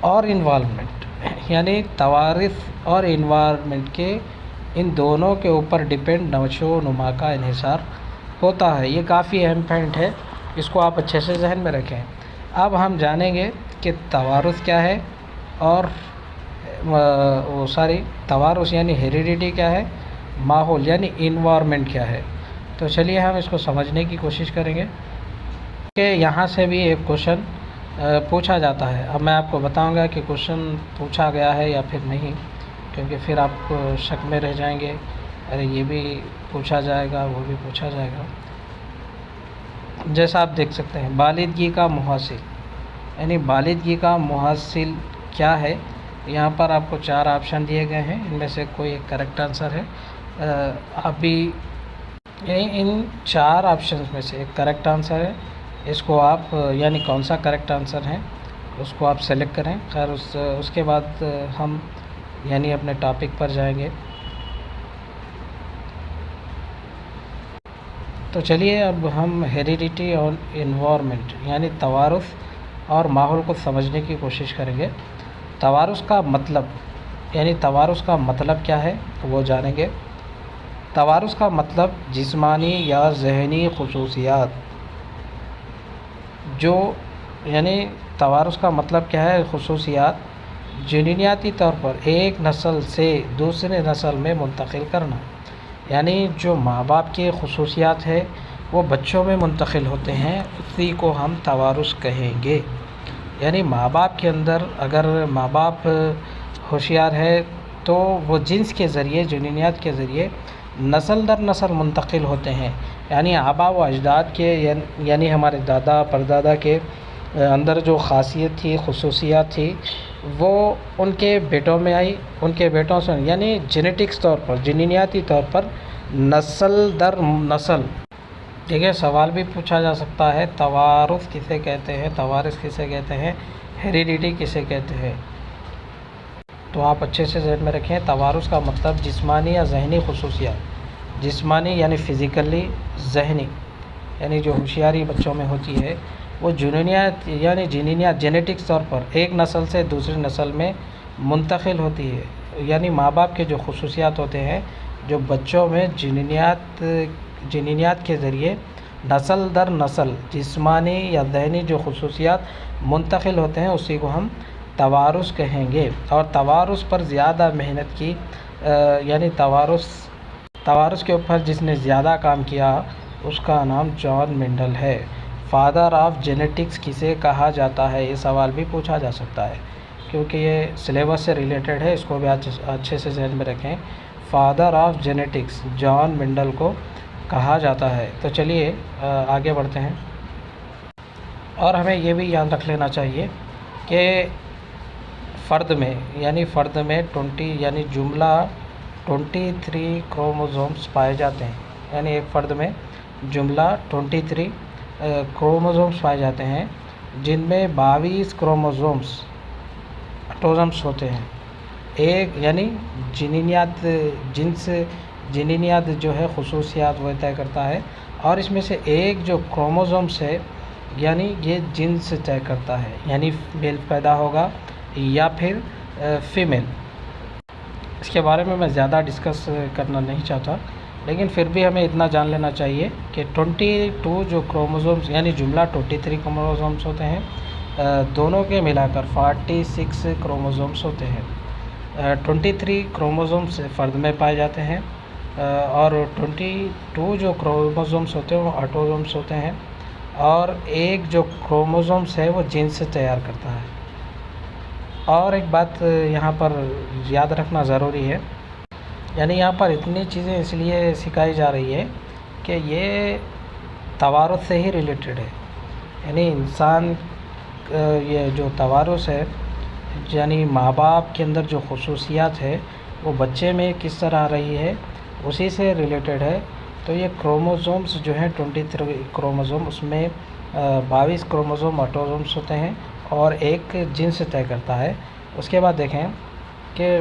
اور انوالومنٹ، یعنی توارث اور انوائرمنٹ کے ان دونوں کے اوپر ڈیپینڈ نشو و نما کا انحصار ہوتا ہے۔ یہ کافی اہم پوائنٹ ہے، اس کو آپ اچھے سے ذہن میں رکھیں۔ اب ہم جانیں گے کہ توارث کیا ہے اور توارث یعنی ہیریڈیٹی کیا ہے، ماحول یعنی انوائرمنٹ کیا ہے۔ تو چلیے ہم اس کو سمجھنے کی کوشش کریں گے کہ یہاں سے بھی ایک کوشچن پوچھا جاتا ہے۔ اب میں آپ کو بتاؤں گا کہ کوشچن پوچھا گیا ہے یا پھر نہیں، کیونکہ پھر آپ شک میں رہ جائیں گے، ارے یہ بھی پوچھا جائے گا، وہ بھی پوچھا جائے گا۔ جیسا آپ دیکھ سکتے ہیں، بالغی کا محصل، یعنی بالغی کا محصل کیا ہے؟ یہاں پر آپ کو 4 آپشن دیے گئے ہیں، ان میں سے کوئی ایک کریکٹ آنسر ہے۔ آپ بھی ان 4 آپشنز میں سے ایک کریکٹ آنسر ہے، اس کو آپ یعنی کون سا کریکٹ آنسر ہے اس کو آپ سلیکٹ کریں۔ خیر اس کے بعد ہم یعنی اپنے ٹاپک پر جائیں گے۔ تو چلیے اب ہم ہیریڈیٹی اور انوائرمنٹ یعنی توارث اور ماحول کو سمجھنے کی کوشش کریں گے۔ توارث کا مطلب یعنی توارث کا مطلب کیا ہے وہ جانیں گے۔ توارث کا مطلب جسمانی یا ذہنی خصوصیات جو یعنی توارث کا مطلب کیا ہے؟ خصوصیات جنینیاتی طور پر ایک نسل سے دوسرے نسل میں منتقل کرنا، یعنی جو ماں باپ کے خصوصیات ہے وہ بچوں میں منتقل ہوتے ہیں، اسی کو ہم توارث کہیں گے۔ یعنی ماں باپ کے اندر اگر ماں باپ ہوشیار ہے تو وہ جنس کے ذریعے جنینیات کے ذریعے نسل در نسل منتقل ہوتے ہیں، یعنی آبا و اجداد کے یعنی ہمارے دادا پردادا کے اندر جو خاصیت تھی خصوصیات تھی وہ ان کے بیٹوں میں آئی، ان کے بیٹوں سے یعنی جینیٹکس طور پر جنینیاتی طور پر نسل در نسل۔ ٹھیک ہے، سوال بھی پوچھا جا سکتا ہے توارث کسے کہتے ہیں، توارث کسے کہتے ہیں، ہیریڈیٹی کسے کہتے ہیں؟ تو آپ اچھے سے ذہن میں رکھیں، توارث کا مطلب جسمانی یا ذہنی خصوصیات، جسمانی یعنی فزیکلی، ذہنی یعنی جو ہوشیاری بچوں میں ہوتی ہے وہ جنینیات یعنی جنینیات جینیٹکس طور پر ایک نسل سے دوسری نسل میں منتقل ہوتی ہے، یعنی ماں باپ کے جو خصوصیات ہوتے ہیں جو بچوں میں جنینیات کے ذریعے نسل در نسل جسمانی یا ذہنی جو خصوصیات منتقل ہوتے ہیں اسی کو ہم توارث کہیں گے۔ اور توارث پر زیادہ محنت کی یعنی توارث کے اوپر جس نے زیادہ کام کیا اس کا نام جان مینڈل ہے۔ فادر آف جینیٹکس کسے کہا جاتا ہے؟ یہ سوال بھی پوچھا جا سکتا ہے کیونکہ یہ سلیبس سے ریلیٹڈ ہے، اس کو بھی اچھے سے ذہن میں رکھیں۔ Father of genetics John Mendel کو کہا جاتا ہے۔ تو چلیے آگے بڑھتے ہیں، اور ہمیں یہ بھی یاد رکھ لینا چاہیے کہ فرد میں 20 یعنی جملہ 23 کروموزومز پائے جاتے ہیں، یعنی ایک فرد میں جملہ 23 کروموزومز پائے جاتے ہیں جن میں 22 کروموزومز آٹوزومز ہوتے ہیں۔ ایک یعنی جنینیات جو ہے خصوصیات وہ طے کرتا ہے، اور اس میں سے ایک جو کروموزومز ہے یعنی یہ جنس طے کرتا ہے، یعنی میل پیدا ہوگا یا پھر فیمیل۔ اس کے بارے میں زیادہ ڈسکس کرنا نہیں چاہتا، لیکن پھر بھی ہمیں اتنا جان لینا چاہیے کہ 22 جو کروموزومز یعنی جملہ 23 کروموزومز ہوتے ہیں، دونوں کے ملا کر 46 کروموزومز ہوتے ہیں۔ 23 کروموزومز فرد میں پائے جاتے ہیں، اور 22 جو کروموزومز ہوتے ہیں وہ آٹوزومز ہوتے ہیں، اور ایک جو کروموزومز ہے وہ جنس تیار کرتا ہے۔ اور ایک بات یہاں پر یاد رکھنا ضروری ہے، یعنی یہاں پر اتنی چیزیں اس لیے سکھائی جا رہی ہے کہ یہ توارث سے ہی ریلیٹڈ ہے، یعنی انسان یہ جو توارث ہے یعنی ماں باپ کے اندر جو خصوصیات ہے وہ بچے میں کس طرح آ رہی ہے اسی سے ریلیٹڈ ہے۔ تو یہ کروموزومز جو ہیں 23 کروموزوم، اس میں 22 کروموزوم آٹوزومز ہوتے ہیں اور ایک جنس طے کرتا ہے۔ اس کے بعد دیکھیں کہ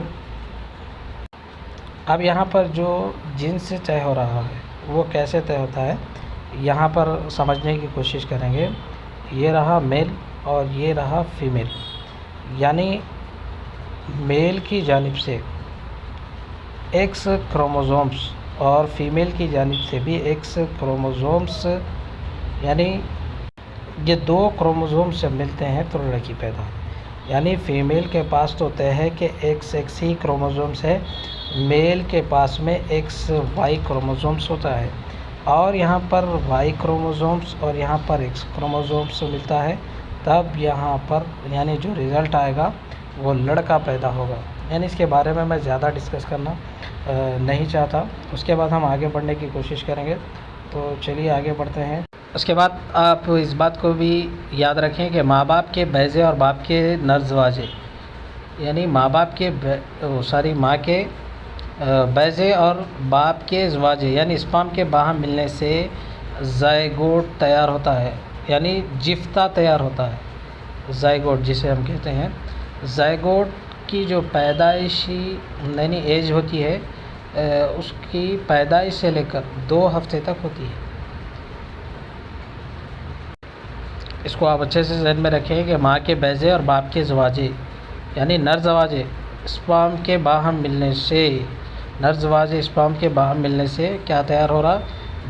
اب یہاں پر جو جنس طے ہو رہا ہے وہ کیسے طے ہوتا ہے، یہاں پر سمجھنے کی کوشش کریں گے۔ یہ رہا میل اور یہ رہا فیمیل، یعنی میل کی جانب سے ایکس کروموزومز اور فیمیل کی جانب سے بھی ایکس کروموزومز، یعنی یہ 2 کروموزومز جب ملتے ہیں تو لڑکی پیدا ہوتی ہے۔ یعنی فیمیل کے پاس تو طے ہے کہ ایکس ہی کروموزومز ہے، میل کے پاس میں ایکس وائی کروموزومز ہوتا ہے، اور یہاں پر وائی کروموزومز اور یہاں پر ایکس کروموزومز ملتا ہے، تب یہاں پر یعنی جو رزلٹ آئے گا وہ لڑکا پیدا ہوگا۔ یعنی اس کے بارے میں زیادہ ڈسکس کرنا نہیں چاہتا، اس کے بعد ہم آگے بڑھنے کی کوشش کریں گے۔ تو چلیے آگے بڑھتے ہیں۔ اس کے بعد آپ اس بات کو بھی یاد رکھیں کہ ماں باپ کے بیضے اور باپ کے نر زواجے، یعنی ماں باپ کے ماں کے بیضے اور باپ کے زواجے یعنی اسپرم کے باہم ملنے سے زائگوٹ تیار ہوتا ہے، یعنی جفتہ تیار ہوتا ہے، زائگوٹ جسے ہم کہتے ہیں۔ زائگوٹ کی جو پیدائشی یعنی ایج ہوتی ہے اس کی پیدائش سے لے کر 2 ہفتے تک ہوتی ہے۔ اس کو آپ اچھے سے ذہن میں رکھیں کہ ماں کے بیضے اور باپ کے زواجے یعنی نر زواجے اسپرم کے باہم ملنے سے نرزواج اسپرم کے باہم ملنے سے کیا تیار ہو رہا؟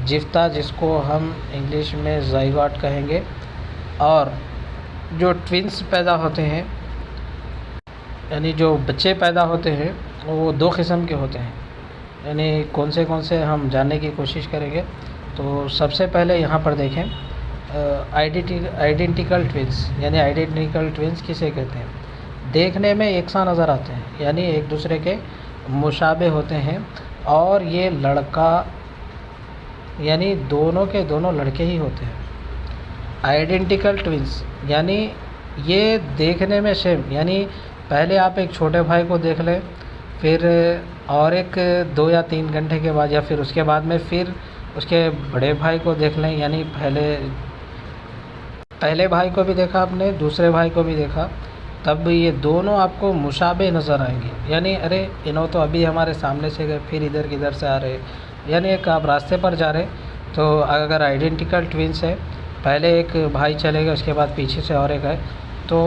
جفتہ، جس کو ہم انگلش میں زائگوٹ کہیں گے. اور جو ٹوینس پیدا ہوتے ہیں، یعنی جو بچے پیدا ہوتے ہیں، وہ دو قسم کے ہوتے ہیں. یعنی کون سے ہم جاننے کی کوشش کریں گے. تو سب سے پہلے یہاں پر دیکھیں آئیڈینٹیکل ٹوینس. یعنی آئیڈینٹیکل ٹوینس کسے کہتے ہیں؟ دیکھنے میں یکساں نظر آتے ہیں، یعنی ایک دوسرے کے مشابہ ہوتے ہیں، اور یہ لڑکا یعنی دونوں کے دونوں لڑکے ہی ہوتے ہیں. آئیڈینٹیکل ٹوینس یعنی یہ دیکھنے میں سیم. یعنی پہلے آپ ایک چھوٹے بھائی کو دیکھ لیں، پھر اور ایک 2 یا 3 گھنٹے کے بعد یا پھر اس کے بعد میں پھر اس کے بڑے بھائی کو دیکھ لیں. یعنی پہلے بھائی کو بھی دیکھا آپ نے، دوسرے بھائی کو بھی دیکھا، تب یہ دونوں آپ کو مشابہ نظر آئیں گے. یعنی ارے انہوں تو ابھی ہمارے سامنے سے گئے، پھر ادھر کدھر سے آ رہے. یعنی ایک آپ راستے پر جا رہے تو اگر آئیڈینٹیکل ٹوینس ہے، پہلے ایک بھائی چلے گا، اس کے بعد پیچھے سے اور ایک ہے، تو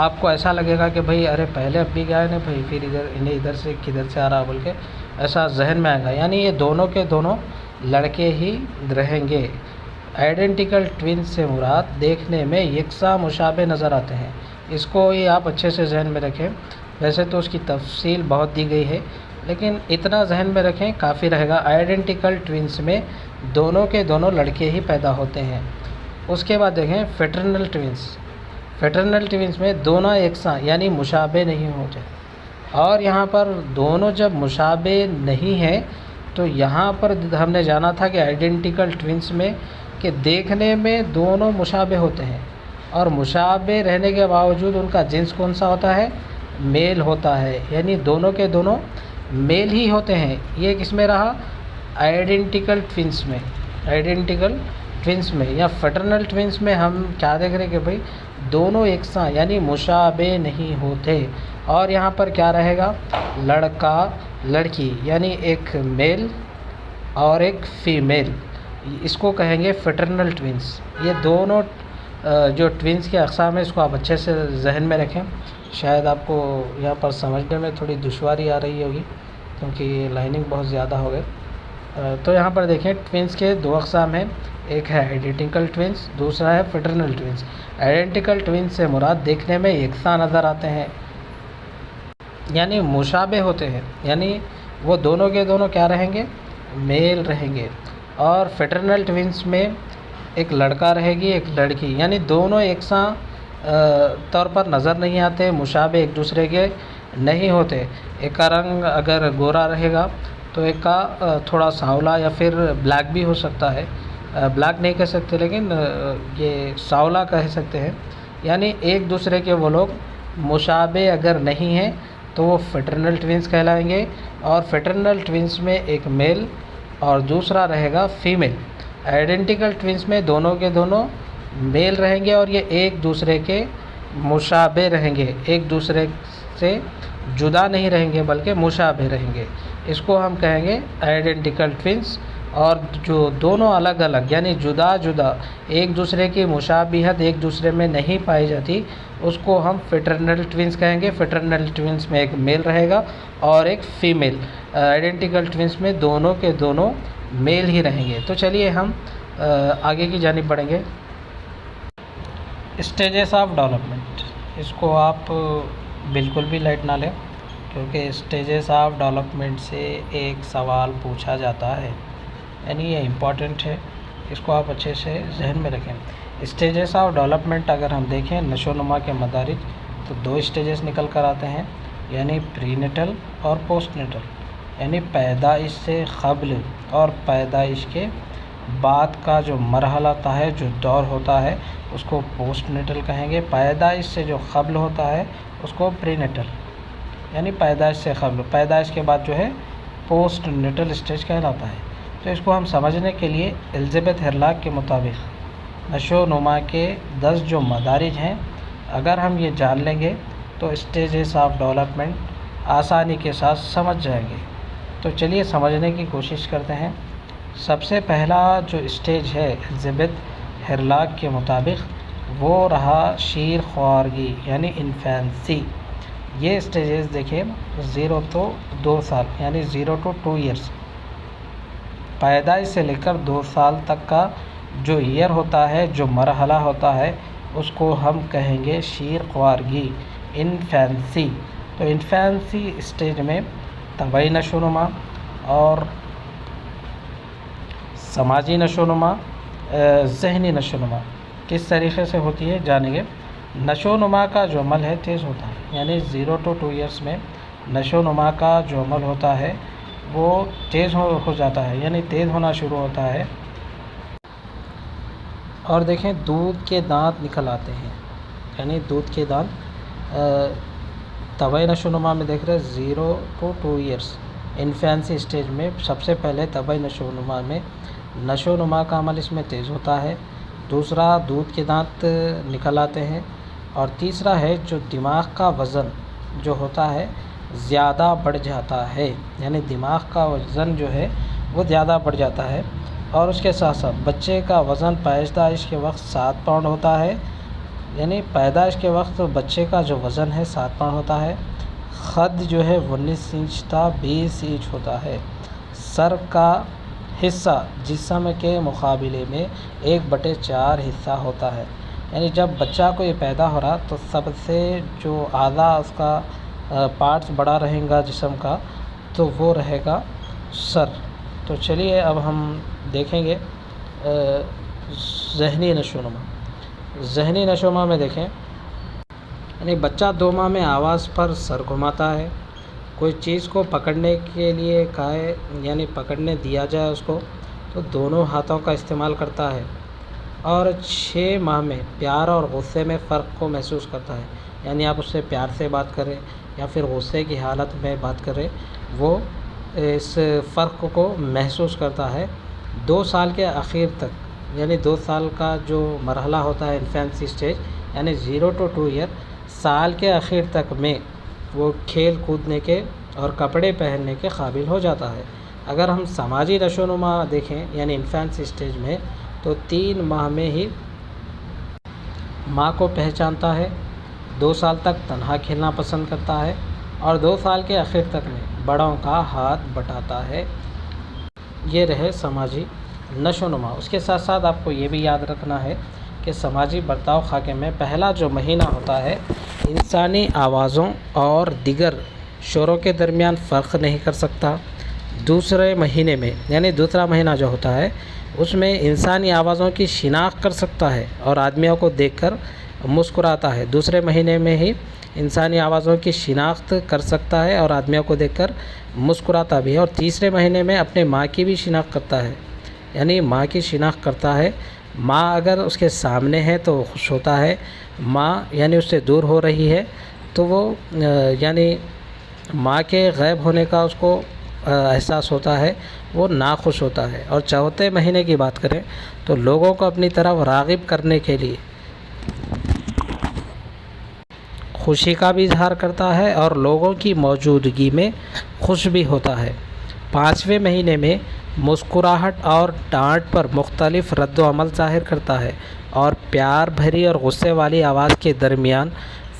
آپ کو ایسا لگے گا کہ بھئی ارے پہلے اب بھی گئے نا بھائی، پھر ادھر سے کدھر سے آ رہا بول کے ایسا ذہن میں آئے گا. یعنی یہ دونوں کے دونوں لڑکے ہی رہیں گے. آئیڈینٹیکل ٹوینس سے مراد دیکھنے میں یکساں مشابہ نظر آتے ہیں. اس کو یہ آپ اچھے سے ذہن میں رکھیں. ویسے تو اس کی تفصیل بہت دی گئی ہے، لیکن اتنا ذہن میں رکھیں کافی رہے گا. آئیڈینٹیکل ٹوینس میں دونوں کے دونوں لڑکے ہی پیدا ہوتے ہیں. اس کے بعد دیکھیں فیٹرنل ٹوینس. فیٹرنل ٹوینس میں دونوں یکساں یعنی مشابہ نہیں ہوتے. اور یہاں پر دونوں جب مشابہ نہیں ہیں تو یہاں پر ہم نے جانا تھا کہ آئیڈینٹیکل ٹوینس میں کہ دیکھنے میں دونوں مشابہ ہوتے ہیں، اور مشابہ رہنے کے باوجود ان کا جنس کون سا ہوتا ہے؟ میل ہوتا ہے. یعنی دونوں کے دونوں میل ہی ہوتے ہیں. یہ کس میں رہا؟ آئیڈینٹیکل ٹوینس میں. آئیڈینٹیکل ٹوینس میں یا فیٹرنل ٹوینس میں ہم کیا دیکھ رہے کہ بھئی دونوں یکساں یعنی مشابہ نہیں ہوتے. اور یہاں پر کیا رہے گا؟ لڑکا لڑکی، یعنی ایک میل اور ایک فیمیل. اس کو کہیں گے فیٹرنل ٹوینس. یہ دونوں جو ٹوینس کے اقسام ہیں، اس کو آپ اچھے سے ذہن میں رکھیں. شاید آپ کو یہاں پر سمجھنے میں تھوڑی دشواری آ رہی ہوگی کیونکہ یہ لائننگ بہت زیادہ ہو گئے. تو یہاں پر دیکھیں ٹوینس کے 2 اقسام ہیں. ایک ہے آئیڈینٹیکل ٹوینس، دوسرا ہے فیٹرنل ٹوینس. آئیڈینٹیکل ٹوینس سے مراد دیکھنے میں یکساں نظر آتے ہیں، یعنی مشابہ ہوتے ہیں. یعنی وہ دونوں کے دونوں کیا رہیں گے؟ میل رہیں گے. اور فیٹرنل ٹوینس میں ایک لڑکا رہے گی، ایک لڑکی. یعنی دونوں یکساں طور پر نظر نہیں آتے، مشابہ ایک دوسرے کے نہیں ہوتے. ایک کا رنگ اگر گورا رہے گا تو ایک کا تھوڑا سانولا یا پھر بلیک بھی ہو سکتا ہے. بلیک نہیں کہہ سکتے لیکن یہ سانولا کہہ سکتے ہیں. یعنی ایک دوسرے کے وہ لوگ مشابہ اگر نہیں ہیں تو وہ فیٹرنل ٹوینس کہلائیں گے. اور فیٹرنل ٹوینس میں ایک میل اور دوسرا رہے گا فیمیل. آئیڈینٹیکل ٹوینس میں دونوں کے دونوں میل رہیں گے اور یہ ایک دوسرے کے مشابہ رہیں گے، ایک دوسرے سے جدا نہیں رہیں گے بلکہ مشابہ رہیں گے. اس کو ہم کہیں گے آئیڈینٹیکل ٹوینس. اور جو دونوں الگ الگ یعنی جدا جدا ایک دوسرے کی مشابہت ایک دوسرے میں نہیں پائی جاتی، اس کو ہم فیٹرنل ٹوینس کہیں گے. فیٹرنل ٹوینس میں ایک میل رہے گا اور ایک فیمیل. آئیڈینٹیکل ٹوینس میں دونوں کے دونوں میل ہی رہیں گے. تو چلیے ہم آگے کی جانب بڑھیں گے. اسٹیجز آف ڈیولپمنٹ، اس کو آپ بالکل بھی لائٹ نہ لیں کیونکہ اسٹیجز آف ڈیولپمنٹ سے ایک سوال پوچھا جاتا ہے، یعنی یہ امپورٹنٹ ہے. اس کو آپ اچھے سے ذہن میں رکھیں. اسٹیجز آف ڈیولپمنٹ اگر ہم دیکھیں نشو و نما کے مدارج تو 2 اسٹیجز نکل کر آتے ہیں، یعنی پری نیٹل اور پوسٹ نیٹل. یعنی پیدائش سے قبل اور پیدائش کے بعد کا جو مرحلہ ہوتا ہے، جو دور ہوتا ہے، اس کو پوسٹ نیٹل کہیں گے. پیدائش سے جو قبل ہوتا ہے اس کو پری نیٹل، یعنی پیدائش سے قبل. پیدائش کے بعد جو ہے پوسٹ نیٹل اسٹیج کہلاتا ہے. تو اس کو ہم سمجھنے کے لیے الزبتھ ہرلاک کے مطابق نشو و نما کے 10 جو مدارج ہیں، اگر ہم یہ جان لیں گے تو اسٹیجز آف ڈیولپمنٹ آسانی کے ساتھ سمجھ جائیں گے. تو چلیے سمجھنے کی کوشش کرتے ہیں. سب سے پہلا جو اسٹیج ہے الزبتھ ہرلاک کے مطابق وہ رہا شیر خوارگی یعنی انفینسی. یہ اسٹیجز دیکھیں 0 to 2 سال یعنی 0 to 2 ایئرس، پیدائش سے لے کر 2 سال تک کا جو ایئر ہوتا ہے، جو مرحلہ ہوتا ہے، اس کو ہم کہیں گے شیر خوارگی، انفینسی۔ تو انفینسی اسٹیج میں طبعی نشو و نما اور سماجی نشو و نما، ذہنی نشو و نما کس طریقے سے ہوتی ہے جانیں گے۔ نشو و نما کا جو عمل ہے تیز ہوتا ہے، یعنی 0 to 2 ایئرس میں نشو و نما کا جو عمل ہوتا ہے وہ تیز ہو جاتا ہے، یعنی تیز ہونا شروع ہوتا ہے۔ اور دیکھیں دودھ کے دانت نکل آتے ہیں، یعنی دودھ کے دانت طبعی نشو و نما میں دیکھ رہے 0 to 2 ایئرس انفینسی اسٹیج میں سب سے پہلے طبعی نشو و نما میں نشو و نما کا عمل اس میں تیز ہوتا ہے۔ دوسرا دودھ کے دانت نکل آتے ہیں، اور تیسرا ہے جو دماغ کا وزن جو ہوتا ہے زیادہ بڑھ جاتا ہے، یعنی دماغ کا وزن جو ہے وہ زیادہ بڑھ جاتا ہے۔ اور اس کے ساتھ ساتھ بچے کا وزن پیدائش کے وقت 7 پاؤنڈ ہوتا ہے، یعنی پیدائش کے وقت بچے کا جو وزن ہے 7 پاؤنڈ ہوتا ہے۔ قد جو ہے 19 انچ تا 20 انچ ہوتا ہے۔ سر کا حصہ جسم کے مقابلے میں 1/4 حصہ ہوتا ہے، یعنی جب بچہ کو یہ پیدا ہو رہا تو سب سے جو اعلیٰ اس کا پارٹس بڑا رہے گا جسم کا تو وہ رہے گا سر۔ تو چلیے اب ہم دیکھیں گے ذہنی نشو و نما۔ ذہنی نشو و نما میں دیکھیں یعنی بچہ 2 ماہ میں آواز پر سر گھماتا ہے، کوئی چیز کو پکڑنے کے لیے کہے یعنی پکڑنے دیا جائے اس کو تو دونوں ہاتھوں کا استعمال کرتا ہے، اور 6 ماہ میں پیار اور غصے میں فرق کو محسوس کرتا ہے، یعنی آپ اس سے پیار سے بات کریں یا پھر غصے کی حالت میں بات کریں وہ اس فرق کو محسوس کرتا ہے۔ 2 سال کے آخر تک یعنی 2 سال کا جو مرحلہ ہوتا ہے انفینسی اسٹیج یعنی 0 to 2 ایئر، سال کے آخر تک میں وہ کھیل کودنے کے اور کپڑے پہننے کے قابل ہو جاتا ہے۔ اگر ہم سماجی نشو و نما دیکھیں یعنی انفینسی اسٹیج میں تو 3 ماہ میں ہی ماں کو پہچانتا ہے، 2 سال تک تنہا کھیلنا پسند کرتا ہے، اور 2 سال کے آخر تک میں بڑوں کا ہاتھ بٹاتا ہے۔ یہ رہے سماجی نشو و نما۔ اس کے ساتھ ساتھ آپ کو یہ بھی یاد رکھنا ہے کہ سماجی برتاؤ خاکے میں پہلا جو مہینہ ہوتا ہے انسانی آوازوں اور دیگر شوروں کے درمیان فرق نہیں کر سکتا۔ دوسرے مہینے میں یعنی دوسرا مہینہ جو ہوتا ہے اس میں انسانی آوازوں کی شناخت کر سکتا ہے اور آدمیوں کو دیکھ کر مسکراتا ہے۔ دوسرے مہینے میں ہی انسانی آوازوں کی شناخت کر سکتا ہے اور آدمیوں کو دیکھ کر مسکراتا بھی ہے، اور تیسرے مہینے میں اپنے ماں کی بھی شناخت کرتا ہے، یعنی ماں کی شناخت کرتا ہے۔ ماں اگر اس کے سامنے ہے تو خوش ہوتا ہے، ماں یعنی اس سے دور ہو رہی ہے تو وہ یعنی ماں کے غائب ہونے کا اس کو احساس ہوتا ہے، وہ ناخوش ہوتا ہے۔ اور چوتھے مہینے کی بات کریں تو لوگوں کو اپنی طرف راغب کرنے کے لیے خوشی کا بھی اظہار کرتا ہے اور لوگوں کی موجودگی میں خوش بھی ہوتا ہے۔ 5ویں مہینے میں مسکراہٹ اور ڈانٹ پر مختلف رد و عمل ظاہر کرتا ہے اور پیار بھری اور غصے والی آواز کے درمیان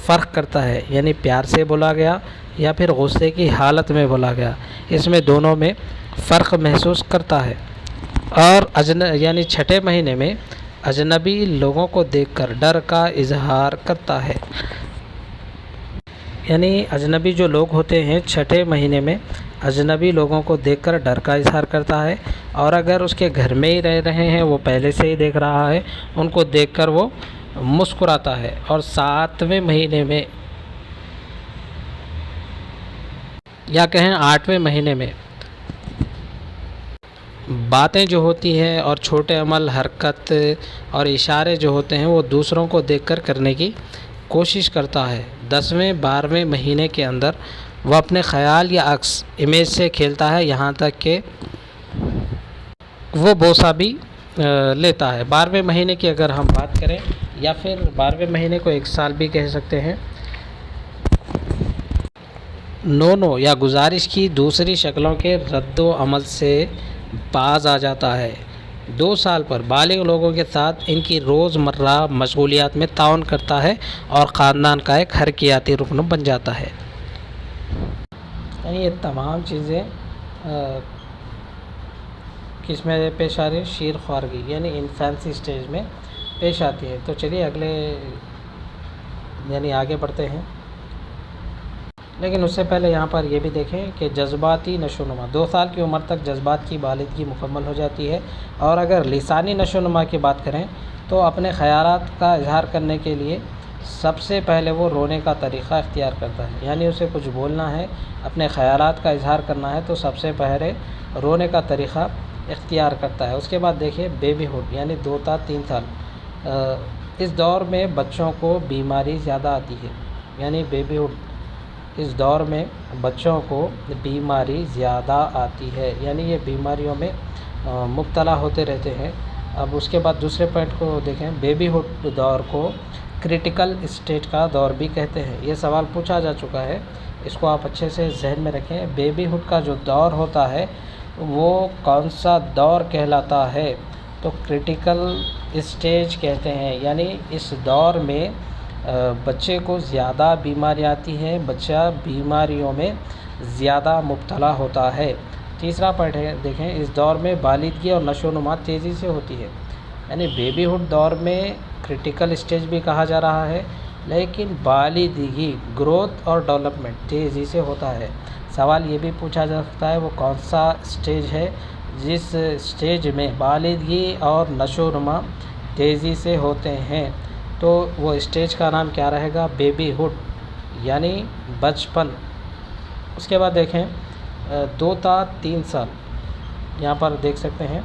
فرق کرتا ہے، یعنی پیار سے بولا گیا یا پھر غصے کی حالت میں بولا گیا، اس میں دونوں میں فرق محسوس کرتا ہے۔ اور یعنی 6 مہینے میں اجنبی لوگوں کو دیکھ کر ڈر کا اظہار کرتا ہے، یعنی اجنبی جو لوگ ہوتے ہیں 6 مہینے میں اجنبی لوگوں کو دیکھ کر ڈر کا اظہار کرتا ہے، اور اگر اس کے گھر میں ہی رہ رہے ہیں وہ پہلے سے ہی دیکھ رہا ہے ان کو دیکھ کر وہ مسکراتا ہے۔ اور 7ویں مہینے میں یا کہیں 8ویں مہینے میں باتیں جو ہوتی ہیں اور چھوٹے عمل، حرکت اور اشارے جو ہوتے ہیں وہ دوسروں کو دیکھ کر کرنے کی کوشش کرتا ہے۔ 10ویں 12ویں مہینے کے اندر وہ اپنے خیال یا عکس امیج سے کھیلتا ہے، یہاں تک کہ وہ بوسہ بھی لیتا ہے۔ 12ویں مہینے کی اگر ہم بات کریں یا پھر 12ویں مہینے کو 1 سال بھی کہہ سکتے ہیں، نونو یا گزارش کی دوسری شکلوں کے رد و عمل سے باز آ جاتا ہے۔ 2 سال پر بالغ لوگوں کے ساتھ ان کی روزمرہ مشغولیات میں تعاون کرتا ہے اور خاندان کا ایک حرکیاتی رکن بن جاتا ہے۔ یعنی یہ تمام چیزیں کس میں پیش آ رہی ہے؟ شیر خوارگی یعنی انفینسی سٹیج میں پیش آتی ہے۔ تو چلیے اگلے یعنی آگے بڑھتے ہیں، لیکن اس سے پہلے یہاں پر یہ بھی دیکھیں کہ جذباتی نشو و نما 2 سال کی عمر تک جذبات کی بالغی مکمل ہو جاتی ہے، اور اگر لسانی نشو و نما کی بات کریں تو اپنے خیالات کا اظہار کرنے کے لیے سب سے پہلے وہ رونے کا طریقہ اختیار کرتا ہے۔ یعنی اسے کچھ بولنا ہے، اپنے خیالات کا اظہار کرنا ہے تو سب سے پہلے رونے کا طریقہ اختیار کرتا ہے۔ اس کے بعد دیکھیے بیبی ہوڈ یعنی 2 تا 3 سال، اس دور میں بچوں کو بیماری زیادہ آتی ہے۔ یعنی بیبی ہوڈ اس دور میں بچوں کو بیماری زیادہ آتی ہے، یعنی یہ بیماریوں میں مبتلا ہوتے رہتے ہیں۔ اب اس کے بعد دوسرے پوائنٹ کو دیکھیں، بیبی ہوڈ دور کو کرٹیکل اسٹیج کا دور بھی کہتے ہیں۔ یہ سوال پوچھا جا چکا ہے، اس کو آپ اچھے سے ذہن میں رکھیں۔ بیبی ہوڈ کا جو دور ہوتا ہے وہ کون سا دور کہلاتا ہے؟ تو کرٹیکل اسٹیج کہتے ہیں۔ یعنی اس دور میں بچے کو زیادہ بیماری آتی ہے، بچہ بیماریوں میں زیادہ مبتلا ہوتا ہے۔ تیسرا پوائنٹ ہے دیکھیں، اس دور میں بالغی اور نشو و نما تیزی سے ہوتی ہے۔ یعنی بیبی ہوڈ دور میں کرٹیکل اسٹیج بھی کہا جا رہا ہے، لیکن بالغی گروتھ اور ڈیولپمنٹ تیزی سے ہوتا ہے۔ سوال یہ بھی پوچھا جا سکتا ہے وہ کون سا اسٹیج ہے جس اسٹیج میں بالغی اور نشو و نما تیزی سے ہوتے ہیں؟ تو وہ اسٹیج کا نام کیا رہے گا؟ بیبی ہوڈ یعنی بچپن۔ اس کے بعد دیکھیں 2 تا 3 سال، یہاں پر دیکھ سکتے ہیں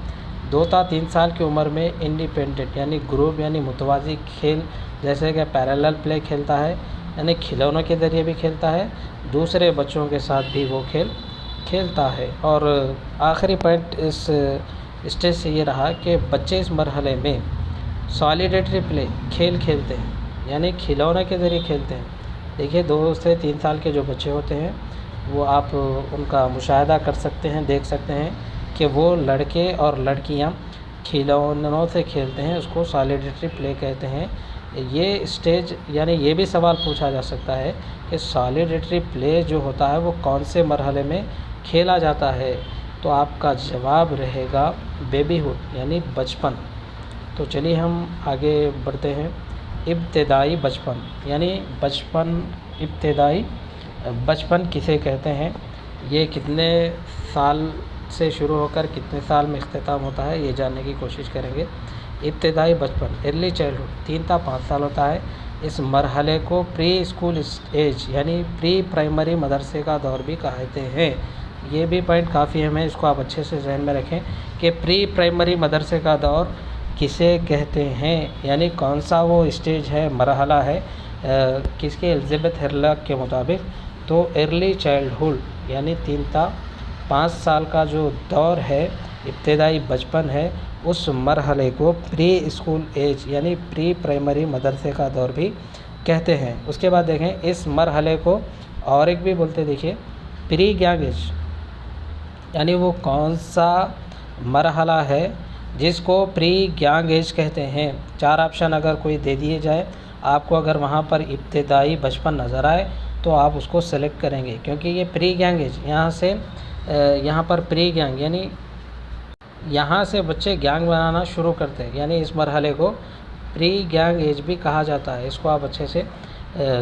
2 تا 3 سال کی عمر میں انڈیپینڈنٹ یعنی گروپ یعنی متوازی کھیل جیسے کہ پیرالل پلے کھیلتا ہے، یعنی کھلونوں کے ذریعے بھی کھیلتا ہے، دوسرے بچوں کے ساتھ بھی وہ کھیل کھیلتا ہے۔ اور آخری پوائنٹ اس اسٹیج سے یہ رہا کہ بچے اس مرحلے میں سالیڈیٹری پلے کھیل کھیلتے ہیں، یعنی کھلونے کے ذریعے کھیلتے ہیں۔ دیکھیے 2 سے 3 سال کے جو بچے ہوتے ہیں وہ آپ ان کا مشاہدہ کر سکتے ہیں، دیکھ سکتے ہیں کہ وہ لڑکے اور لڑکیاں کھلونوں سے کھیلتے ہیں، اس کو سالیڈیٹری پلے کہتے ہیں۔ یہ اسٹیج یعنی یہ بھی سوال پوچھا جا سکتا ہے کہ سالیڈیٹری پلے جو ہوتا ہے وہ کون سے مرحلے میں کھیلا جاتا ہے؟ تو آپ کا جواب رہے گا بیبی ہوڈ یعنی بچپن۔ تو چلیے ہم آگے بڑھتے ہیں۔ ابتدائی بچپن یعنی بچپن، ابتدائی بچپن کسے کہتے ہیں؟ یہ کتنے سال سے شروع ہو کر کتنے سال میں اختتام ہوتا ہے یہ جاننے کی کوشش کریں گے۔ ابتدائی بچپن ارلی چائلڈہڈ 3 تا 5 سال ہوتا ہے۔ اس مرحلے کو پری اسکول ایج یعنی پری پرائمری مدرسے کا دور بھی کہتے ہیں۔ یہ بھی پوائنٹ کافی اہم ہے، اس کو آپ اچھے سے ذہن میں رکھیں کہ پری پرائمری مدرسے کا دور کسے کہتے ہیں، یعنی کون سا وہ اسٹیج ہے، مرحلہ ہے کس کے؟ الزبتھ ہرلاک کے مطابق تو ارلی چائلڈہڈ یعنی 3 تا 5 سال کا جو دور ہے، ابتدائی بچپن ہے، اس مرحلے کو پری اسکول ایج یعنی پری پرائمری مدرسے کا دور بھی کہتے ہیں۔ اس کے بعد دیکھیں اس مرحلے کو اور ایک بھی بولتے، دیکھیے پری گینگ ایج، یعنی وہ کون سا مرحلہ ہے جس کو پری گینگ ایج کہتے ہیں؟ 4 آپشن اگر کوئی دے دیے جائے آپ کو، اگر وہاں پر ابتدائی بچپن نظر آئے تو آپ اس کو سلیکٹ کریں گے، کیونکہ یہ پری گینگ ایج یہاں پر پری گینگ یعنی یہاں سے بچے گینگ بنانا شروع کرتے ہیں، یعنی اس مرحلے کو پری گینگ ایج بھی کہا جاتا ہے۔ اس کو آپ اچھے سے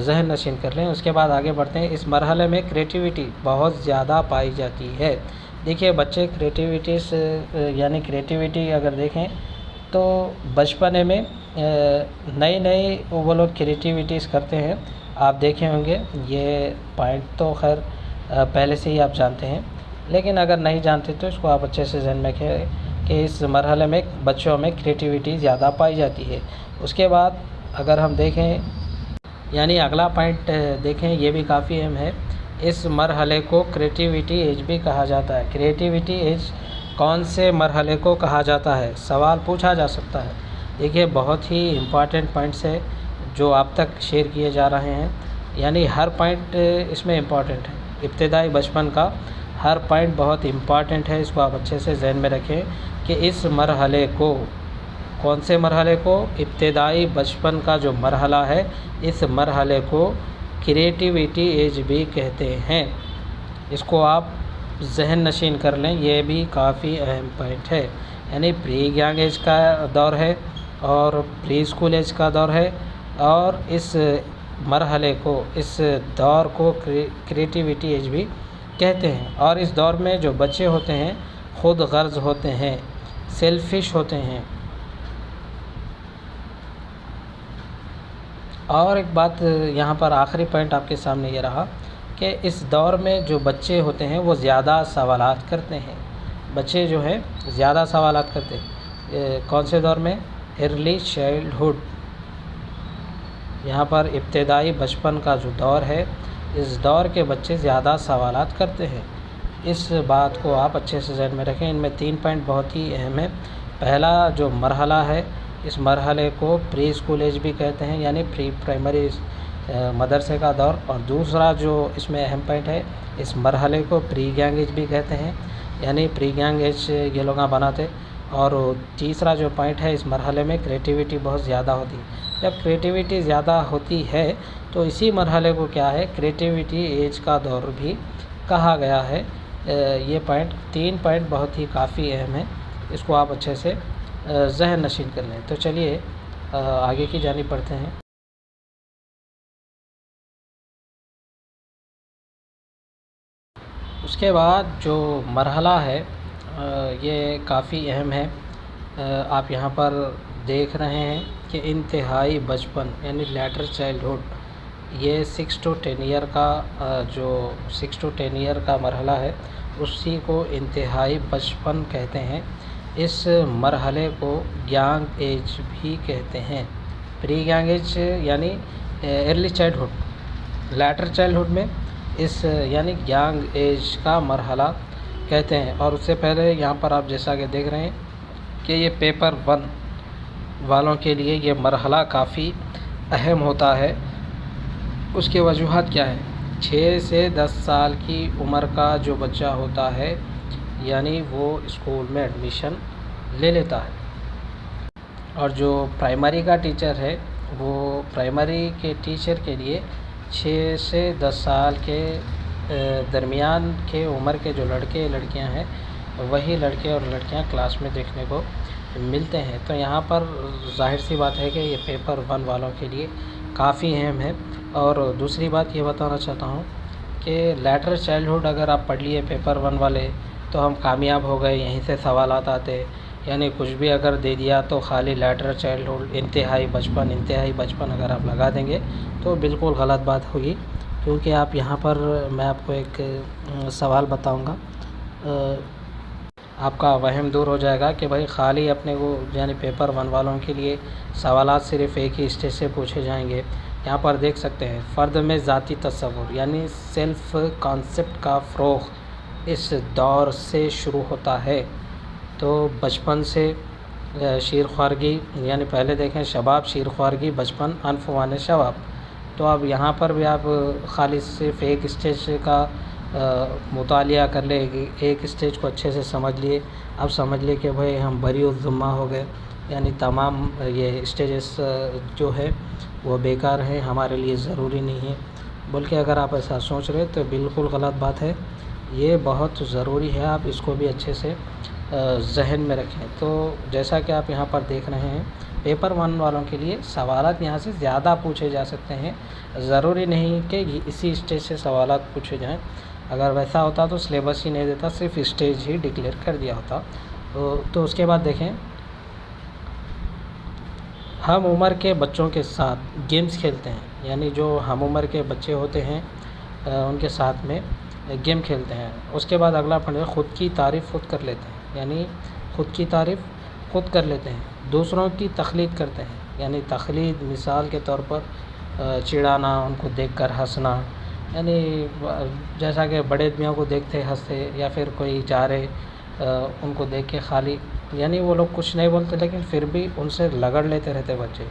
ذہن نشین کر لیں۔ اس کے بعد آگے بڑھتے ہیں۔ اس مرحلے میں کریٹیوٹی بہت زیادہ پائی جاتی ہے۔ دیکھیے بچے کریٹیوٹی اگر دیکھیں تو بچپنے میں نئی وہ لوگ کریٹیوٹیز کرتے ہیں، آپ دیکھے ہوں گے۔ یہ پوائنٹ تو خیر پہلے سے ہی آپ جانتے ہیں، لیکن اگر نہیں جانتے تو اس کو آپ اچھے سے ذہن میں رکھیں کہ اس مرحلے میں بچوں میں کریٹیوٹی زیادہ پائی جاتی ہے۔ اس کے بعد اگر ہم دیکھیں یعنی اگلا پوائنٹ دیکھیں، یہ بھی کافی اہم ہے۔ اس مرحلے کو کریٹیوٹی ایج بھی کہا جاتا ہے۔ کریٹیوٹی ایج کون سے مرحلے کو کہا جاتا ہے؟ سوال پوچھا جا سکتا ہے۔ دیکھیے بہت ہی امپارٹنٹ پوائنٹس ہے جو آپ تک شیئر کیے جا رہے ہیں، یعنی ہر پوائنٹ اس میں امپارٹنٹ ہے۔ ابتدائی بچپن کا ہر پوائنٹ بہت امپارٹنٹ ہے، اس کو آپ اچھے سے ذہن میں رکھیں کہ اس مرحلے کو کون سے مرحلے کو؟ ابتدائی بچپن کا جو مرحلہ ہے اس مرحلے کو کریٹیوٹی ایج بھی کہتے ہیں۔ اس کو آپ ذہن نشین کر لیں، یہ بھی کافی اہم پوائنٹ ہے. یعنی پری ینگ ایج کا دور ہے اور پری اسکول ایج کا دور ہے، اور اس مرحلے کو، اس دور کو کریٹیوٹی ایج بھی کہتے ہیں. اور اس دور میں جو بچے ہوتے ہیں خود غرض ہوتے ہیں، سیلفش ہوتے ہیں. اور ایک بات یہاں پر آخری پوائنٹ آپ کے سامنے یہ رہا کہ اس دور میں جو بچے ہوتے ہیں وہ زیادہ سوالات کرتے ہیں. بچے جو ہیں زیادہ سوالات کرتے ہیں. کون سے دور میں؟ Early childhood. یہاں پر ابتدائی بچپن کا جو دور ہے، اس دور کے بچے زیادہ سوالات کرتے ہیں. اس بات کو آپ اچھے سے ذہن میں رکھیں. ان میں 3 پوائنٹ بہت ہی اہم ہیں. پہلا جو مرحلہ ہے، اس مرحلے کو پری اسکول ایج بھی کہتے ہیں، یعنی پری پرائمری مدرسے کا دور. اور دوسرا جو اس میں اہم پوائنٹ ہے، اس مرحلے کو پری ینگ ایج بھی کہتے ہیں، یعنی پری ینگ ایج یہ لوگ بناتے. اور تیسرا جو پوائنٹ ہے، اس مرحلے میں کریٹیوٹی بہت زیادہ ہوتی ہے. جب کریٹیوٹی زیادہ ہوتی ہے تو اسی مرحلے کو کیا ہے، کریٹیوٹی ایج کا دور بھی کہا گیا ہے. یہ 3 پوائنٹ بہت ہی کافی اہم ہیں. اس کو آپ اچھے سے ذہن نشین کر لیں. تو چلیے آگے کی جانب بڑھتے ہیں. اس کے بعد جو مرحلہ ہے یہ کافی اہم ہے. آپ یہاں پر دیکھ رہے ہیں کہ انتہائی بچپن یعنی لیٹر چائلڈہڈ، یہ 6 to 10 ایئر کا جو 6 to 10 ایئر کا مرحلہ ہے، اسی کو انتہائی بچپن کہتے ہیں. اس مرحلے کو ینگ ایج بھی کہتے ہیں. پری ینگ ایج یعنی ارلی چائلڈہڈ، لیٹر چائلڈہڈ میں اس یعنی ینگ ایج کا مرحلہ کہتے ہیں. اور اس سے پہلے یہاں پر آپ جیسا کہ دیکھ رہے ہیں کہ یہ پیپر 1 والوں کے لیے یہ مرحلہ کافی اہم ہوتا ہے. اس کی وجوہات کیا ہے؟ 6 سے 10 سال کی عمر کا جو بچہ ہوتا ہے، یعنی وہ اسکول میں ایڈمیشن لے لیتا ہے. اور جو پرائمری کا ٹیچر ہے، وہ پرائمری کے ٹیچر کے لیے 6 سے 10 سال کے درمیان کے عمر کے جو لڑکے لڑکیاں ہیں، وہی لڑکے اور لڑکیاں کلاس میں دیکھنے کو ملتے ہیں. تو یہاں پر ظاہر سی بات ہے کہ یہ پیپر 1 والوں کے لیے کافی اہم ہے. اور دوسری بات یہ بتانا چاہتا ہوں کہ لیٹر چائلڈہڈ اگر آپ پڑھ لیے پیپر 1 والے تو ہم کامیاب ہو گئے، یہیں سے سوالات آتے. یعنی کچھ بھی اگر دے دیا تو خالی لیٹر چائلڈہڈ، انتہائی بچپن اگر آپ لگا دیں گے تو بالکل غلط بات ہوگی. کیونکہ آپ یہاں پر میں آپ کو ایک سوال بتاؤں گا، آپ کا وہم دور ہو جائے گا کہ بھائی خالی اپنے کو یعنی پیپر 1 والوں کے لیے سوالات صرف ایک ہی اسٹیج سے پوچھے جائیں گے. یہاں پر دیکھ سکتے ہیں، فرد میں ذاتی تصور یعنی سیلف کانسیپٹ کا فروغ اس دور سے شروع ہوتا ہے. تو بچپن سے شیرخوارگی، یعنی پہلے دیکھیں شباب، شیرخوارگی، بچپن، عنفوان شباب. تو اب یہاں پر بھی آپ خالی صرف ایک اسٹیج کا مطالعہ کر لیں، ایک اسٹیج کو اچھے سے سمجھ لیے. اب سمجھ لے کہ بھائی ہم بری الذمہ ہو گئے، یعنی تمام یہ اسٹیجز جو ہے وہ بیکار ہیں، ہمارے لیے ضروری نہیں ہے. بلکہ اگر آپ ایسا سوچ رہے تو بالکل غلط بات ہے. یہ بہت ضروری ہے، آپ اس کو بھی اچھے سے ذہن میں رکھیں. تو جیسا کہ آپ یہاں پر دیکھ رہے ہیں، پیپر 1 والوں کے لیے سوالات یہاں سے زیادہ پوچھے جا سکتے ہیں. ضروری نہیں کہ اسی اسٹیج سے سوالات پوچھے جائیں. اگر ویسا ہوتا تو سلیبس ہی نہیں دیتا، صرف اسٹیج ہی ڈکلیئر کر دیا ہوتا. تو اس کے بعد دیکھیں، ہم عمر کے بچوں کے ساتھ گیمز کھیلتے ہیں. یعنی جو ہم عمر کے بچے ہوتے ہیں ان کے ساتھ میں گیم کھیلتے ہیں. اس کے بعد اگلا پوائنٹ ہے، خود کی تعریف خود کر لیتے ہیں. یعنی خود کی تعریف خود کر لیتے ہیں. دوسروں کی تقلید کرتے ہیں. یعنی تقلید مثال کے طور پر چڑھانا، ان کو دیکھ کر ہنسنا. یعنی جیسا کہ بڑے آدمیوں کو دیکھتے ہنستے، یا پھر کوئی جا رہے ان کو دیکھ کے خالی، یعنی وہ لوگ کچھ نہیں بولتے لیکن پھر بھی ان سے لگڑ لیتے رہتے بچے.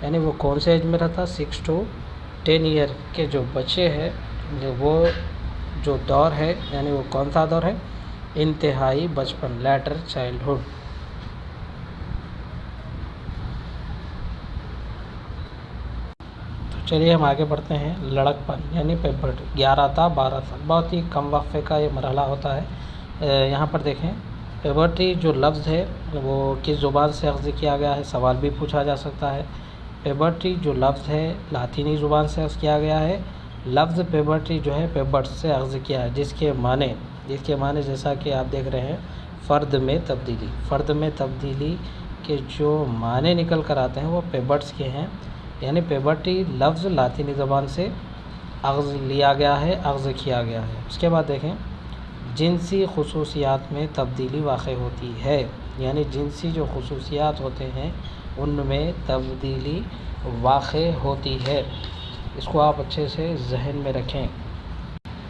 یعنی وہ کون سے ایج میں رہتا؟ 6 to 10 ایئر کے جو بچے ہیں، وہ جو دور ہے، یعنی وہ کون سا دور ہے؟ انتہائی بچپن، لیٹر چائلڈہڈ. تو چلیے ہم آگے بڑھتے ہیں. لڑک پن یعنی پیبرٹی 11 تا 12 سال بہت ہی کم وقفے کا یہ مرحلہ ہوتا ہے. یہاں پر دیکھیں پیبرٹی جو لفظ ہے وہ کس زبان سے اخذ کیا گیا ہے، سوال بھی پوچھا جا سکتا ہے. پیبرٹی جو لفظ ہے لاطینی زبان سے اخذ کیا گیا ہے. لفظ پیبرٹی جو ہے پیبرٹ سے اخذ کیا ہے جس کے معنی جیسا کہ آپ دیکھ رہے ہیں فرد میں تبدیلی کے جو معنی نکل کر آتے ہیں وہ پیبرٹس کے ہیں. یعنی پیبرٹی لفظ لاطینی زبان سے اخذ کیا گیا ہے. اس کے بعد دیکھیں جنسی خصوصیات میں تبدیلی واقع ہوتی ہے. یعنی جنسی جو خصوصیات ہوتے ہیں ان میں تبدیلی واقع ہوتی ہے. اس کو آپ اچھے سے ذہن میں رکھیں.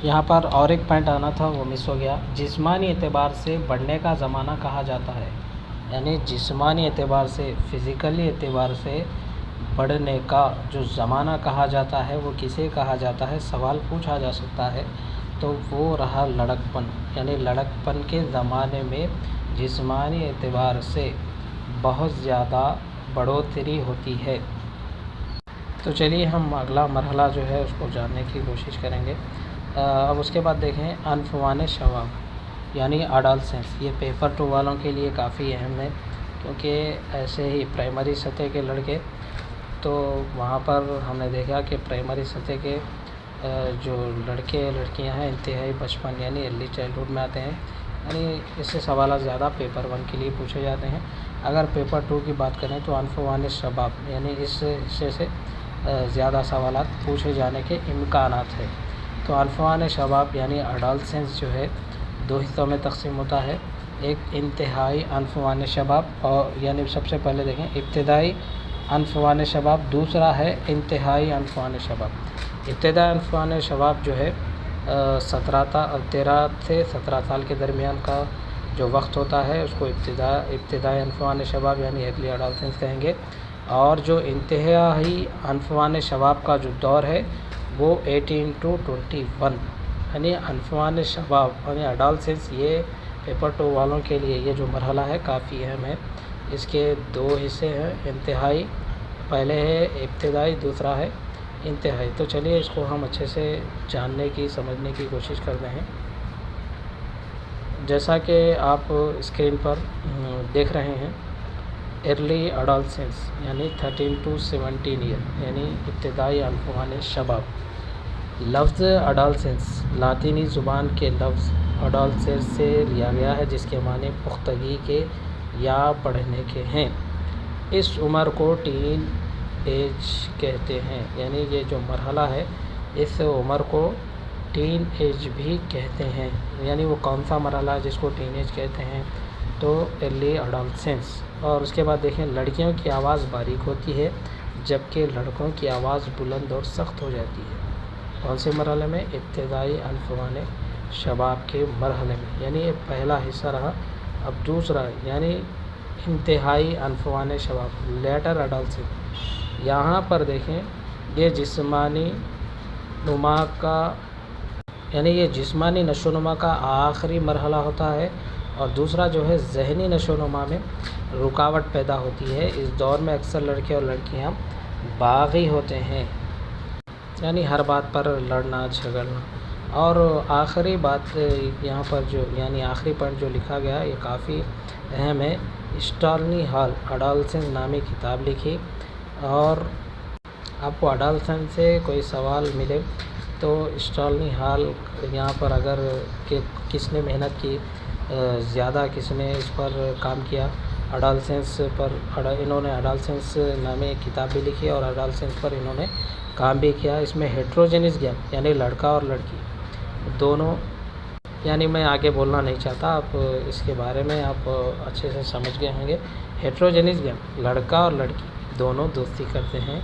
یہاں پر اور ایک پوائنٹ آنا تھا وہ مس ہو گیا. جسمانی اعتبار سے بڑھنے کا زمانہ کہا جاتا ہے. یعنی جسمانی اعتبار سے فزیکلی اعتبار سے بڑھنے کا جو زمانہ کہا جاتا ہے وہ کسے کہا جاتا ہے، سوال پوچھا جا سکتا ہے. تو وہ رہا لڑک پن. یعنی لڑک پن کے زمانے میں جسمانی اعتبار سے بہت زیادہ بڑھوتری ہوتی ہے. تو چلیے ہم اگلا مرحلہ جو ہے اس کو جاننے کی کوشش کریں گے. اب اس کے بعد دیکھیں عنفوان شباب یعنی اڈالسنس. یہ پیپر 2 والوں کے لیے کافی اہم ہے کیونکہ ایسے ہی پرائمری سطح کے لڑکے تو وہاں پر ہم نے دیکھا کہ پرائمری سطح کے جو لڑکے لڑکیاں ہیں انتہائی بچپن یعنی ارلی چائلڈہڈ میں آتے ہیں. یعنی اس سے سوالات زیادہ پیپر 1 کے لیے پوچھے جاتے ہیں. اگر پیپر 2 کی بات کریں تو عنفوان شباب یعنی اس حصے سے زیادہ سوالات پوچھے جانے کے امکانات ہیں. تو عنفوان شباب یعنی اڈالسنس جو ہے 2 حصوں میں تقسیم ہوتا ہے. ایک انتہائی عنفوان شباب اور یعنی سب سے پہلے دیکھیں ابتدائی عنفوان شباب، دوسرا ہے انتہائی عنفوان شباب. ابتدائی عنفوان شباب جو ہے 13 سے 17 سال کے درمیان کا جو وقت ہوتا ہے اس کو ابتدائی عنفوان شباب یعنی ارلی اڈالسنس کہیں گے. اور جو انتہائی عنفوان شباب کا جو دور ہے وہ 18 to 21 یعنی عنفوان شباب یعنی اڈالسنس. یہ پیپر 2 والوں کے لیے یہ جو مرحلہ ہے کافی اہم ہے. اس کے 2 حصے ہیں انتہائی، پہلے ہے ابتدائی، دوسرا ہے انتہائی. تو چلیے اس کو ہم اچھے سے جاننے کی سمجھنے کی کوشش کرتے ہیں. جیسا کہ آپ اسکرین پر دیکھ رہے ہیں ارلی اڈالسنس یعنی 13 to 17 ایئر یعنی ابتدائی عنفوان شباب. لفظ اڈالسنس لاطینی زبان کے لفظ اڈالسنس سے لیا گیا ہے جس کے معنی پختگی کے یا بڑھنے کے ہیں. اس عمر کو ٹین ایج کہتے ہیں. یعنی یہ جو مرحلہ ہے اس عمر کو ٹین ایج بھی کہتے ہیں. یعنی وہ کون سا مرحلہ ہے جس کو ٹین ایج کہتے ہیں؟ تو ارلی اڈالسنس. اور اس کے بعد دیکھیں لڑکیوں کی آواز باریک ہوتی ہے جبکہ لڑکوں کی آواز بلند اور سخت ہو جاتی ہے. کون سے مرحلے میں؟ ابتدائی عنفوان شباب کے مرحلے میں. یعنی یہ پہلا حصہ رہا. اب دوسرا یعنی انتہائی عنفوان شباب لیٹر اڈالسنس. یہاں پر دیکھیں یہ جسمانی نما کا یعنی یہ جسمانی نشو و نما کا آخری مرحلہ ہوتا ہے. اور دوسرا جو ہے ذہنی نشو و نما میں رکاوٹ پیدا ہوتی ہے. اس دور میں اکثر لڑکے اور لڑکیاں باغی ہوتے ہیں یعنی ہر بات پر لڑنا جھگڑنا. اور آخری بات یہاں پر جو یعنی آخری پوائنٹ جو لکھا گیا یہ کافی اہم ہے. اسٹالنی ہال اڈالسنس نامی کتاب لکھی. اور آپ کو اڈالسنس سے کوئی سوال ملے تو اسٹالنی ہال یہاں پر اگر کہ کس نے محنت کی زیادہ، کس نے اس پر کام کیا اڈالسنس پر، انہوں نے اڈالسنس نامی ایک کتاب بھی لکھی اور اڈالسنس پر انہوں نے کام بھی کیا. اس میں ہیٹروجینس گیم یعنی لڑکا اور لڑکی دونوں، یعنی میں آگے بولنا نہیں چاہتا، آپ اس کے بارے میں آپ اچھے سے سمجھ گئے ہوں گے. ہیٹروجینس گیم لڑکا اور لڑکی دونوں دوستی کرتے ہیں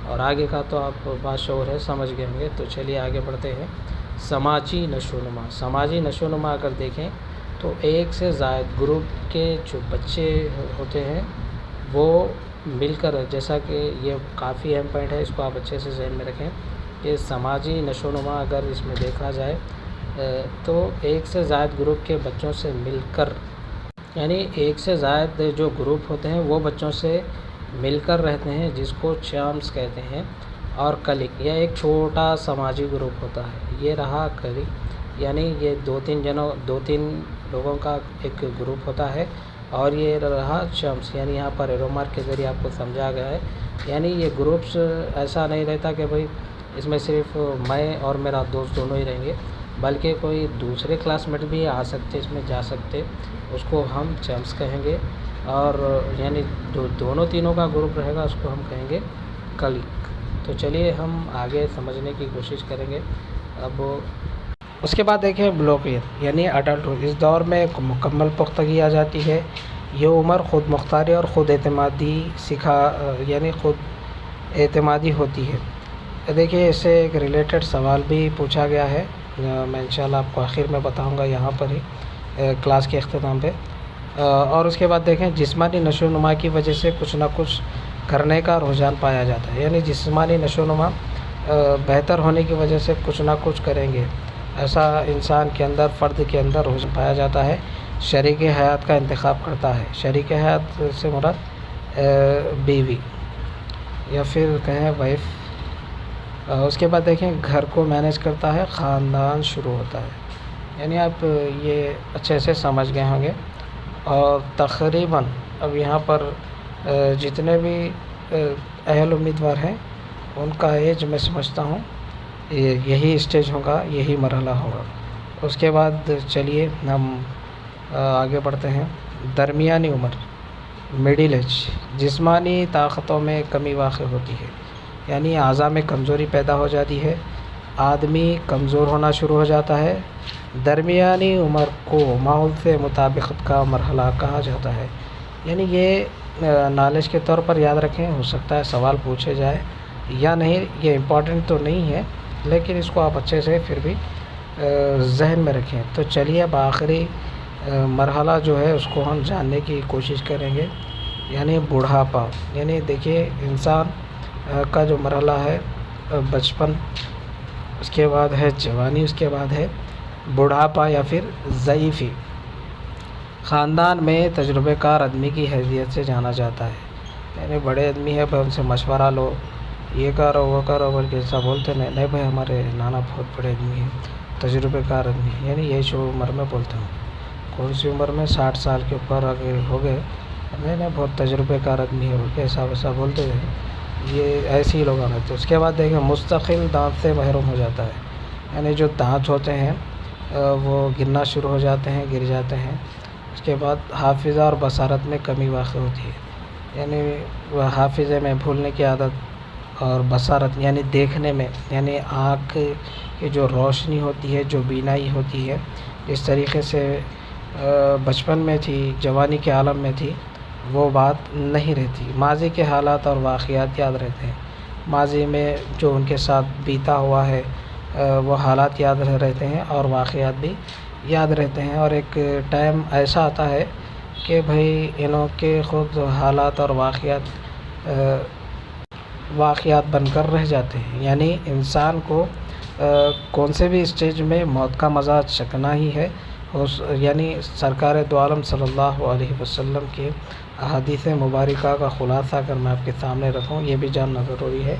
اور آگے کا تو آپ باشعور ہے سمجھ گئے ہوں گے. تو چلیے آگے بڑھتے ہیں. سماجی نشو و نما. سماجی نشو و نما اگر دیکھیں تو ایک سے زائد گروپ کے جو بچے ہوتے ہیں وہ مل کر، جیسا کہ یہ کافی اہم پوائنٹ ہے اس کو آپ اچھے سے ذہن میں رکھیں کہ سماجی نشو و نما اگر اس میں دیکھا جائے تو ایک سے زائد گروپ کے بچوں سے مل کر، یعنی ایک سے زائد جو گروپ ہوتے ہیں وہ بچوں سے مل کر رہتے ہیں جس کو چامس کہتے ہیں. اور کلک یہ ایک چھوٹا سماجی گروپ ہوتا ہے. یہ رہا کلک، یعنی یہ دو تین لوگوں کا ایک گروپ ہوتا ہے. اور یہ رہا چمپس، یعنی یہاں پر ایرو مارک کے ذریعے آپ کو سمجھا گیا ہے. یعنی یہ گروپس ایسا نہیں رہتا کہ بھئی اس میں صرف میں اور میرا دوست دونوں ہی رہیں گے، بلکہ کوئی دوسرے کلاس میٹ بھی آ سکتے، اس میں جا سکتے. اس کو ہم چمپس کہیں گے. اور یعنی دونوں تینوں کا گروپ رہے گا، اس کو ہم کہیں گے کلک. تو چلیے ہم آگے سمجھنے کی کوشش کریں گے. اب اس کے بعد دیکھیں بلوغیت یعنی اڈلٹہوڈ. اس دور میں مکمل پختگی آ جاتی ہے. یہ عمر خود مختاری اور خود اعتمادی ہوتی ہے. دیکھیے اس سے ایک ریلیٹڈ سوال بھی پوچھا گیا ہے، میں انشاءاللہ آپ کو آخر میں بتاؤں گا یہاں پر ہی کلاس کے اختتام پہ. اور اس کے بعد دیکھیں جسمانی نشو و نما کی وجہ سے کچھ نہ کچھ کرنے کا رجحان پایا جاتا ہے. یعنی جسمانی نشو و نما بہتر ہونے کی وجہ سے کچھ نہ کچھ کریں گے، ایسا انسان کے اندر، فرد کے اندر رجحان پایا جاتا ہے. شریک حیات کا انتخاب کرتا ہے. شریک حیات سے مراد بیوی یا پھر کہیں وائف. اس کے بعد دیکھیں گھر کو مینیج کرتا ہے، خاندان شروع ہوتا ہے. یعنی آپ یہ اچھے سے سمجھ گئے ہوں گے. اور تقریباً اب یہاں پر جتنے بھی اہل امیدوار ہیں ان کا ایج میں سمجھتا ہوں یہی اسٹیج ہوگا، یہی مرحلہ ہوگا. اس کے بعد چلیے ہم آگے بڑھتے ہیں. درمیانی عمر مڈل ایج. جسمانی طاقتوں میں کمی واقع ہوتی ہے، یعنی اعضاء میں کمزوری پیدا ہو جاتی ہے، آدمی کمزور ہونا شروع ہو جاتا ہے. درمیانی عمر کو ماحول سے مطابقت کا مرحلہ کہا جاتا ہے. یعنی یہ نالج کے طور پر یاد رکھیں، ہو سکتا ہے سوال پوچھے جائے یا نہیں، یہ امپورٹنٹ تو نہیں ہے لیکن اس کو آپ اچھے سے پھر بھی ذہن میں رکھیں. تو چلیے اب آخری مرحلہ جو ہے اس کو ہم جاننے کی کوشش کریں گے، یعنی بڑھاپا. یعنی دیکھیے انسان کا جو مرحلہ ہے بچپن، اس کے بعد ہے جوانی، اس کے بعد ہے بڑھاپا یا پھر ضعیفی. خاندان میں تجربہ کار آدمی کی حیثیت سے جانا جاتا ہے. یعنی بڑے آدمی ہے بھائی ان سے مشورہ لو، یہ کرو وہ کرو، بلکہ ایسا بولتے نہیں بھائی ہمارے نانا بہت بڑے آدمی ہیں، تجربہ کار آدمی ہیں. یعنی یہ جو عمر میں بولتا ہوں، کون سی عمر میں 60 سال کے اوپر اگر ہو گئے نہیں بہت تجربہ کار آدمی ہے، بلکہ ایسا ویسا بولتے ہیں. یہ ایسے ہی لوگ آنے تھے. اس کے بعد دیکھیں مستقل دانت سے محروم ہو جاتا ہے. یعنی جو دانت ہوتے ہیں وہ گرنا شروع ہو جاتے ہیں، گر جاتے ہیں. اس کے بعد حافظہ اور بصارت میں کمی واقع ہوتی ہے. یعنی وہ حافظے میں بھولنے کی عادت اور بصارت یعنی دیکھنے میں، یعنی آنکھ کی جو روشنی ہوتی ہے، جو بینائی ہوتی ہے، اس طریقے سے بچپن میں تھی، جوانی کے عالم میں تھی، وہ بات نہیں رہتی. ماضی کے حالات اور واقعات یاد رہتے ہیں. ماضی میں جو ان کے ساتھ بیتا ہوا ہے وہ حالات یاد رہتے ہیں اور واقعات بھی یاد رہتے ہیں. اور ایک ٹائم ایسا آتا ہے کہ بھئی انہوں کے خود حالات اور واقعات بن کر رہ جاتے ہیں. یعنی انسان کو کون سے بھی اسٹیج میں موت کا مزہ چکھنا ہی ہے. یعنی سرکار دو عالم صلی اللہ علیہ وسلم کے احادیث مبارکہ کا خلاصہ اگر میں آپ کے سامنے رکھوں، یہ بھی جاننا ضروری ہے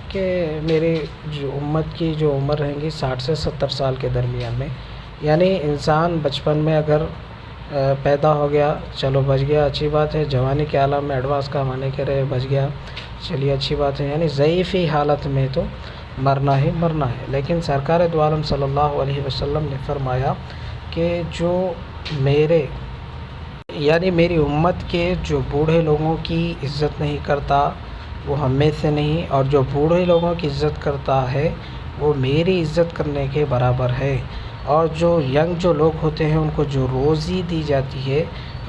کہ میری جو امت کی جو عمر رہیں گی 60 سے 70 سال کے درمیان میں. یعنی انسان بچپن میں اگر پیدا ہو گیا چلو بچ گیا، اچھی بات ہے. جوانی کے عالم میں ایڈوانس کا مانے کے رہے بچ گیا، چلیے اچھی بات ہے. یعنی ضعیفی حالت میں تو مرنا ہی مرنا ہے. لیکن سرکار دو عالم صلی اللہ علیہ وسلم نے فرمایا کہ جو میری امت کے جو بوڑھے لوگوں کی عزت نہیں کرتا وہ ہم میں سے نہیں، اور جو بوڑھے لوگوں کی عزت کرتا ہے وہ میری عزت کرنے کے برابر ہے. اور جو جو لوگ ہوتے ہیں ان کو جو روزی دی جاتی ہے،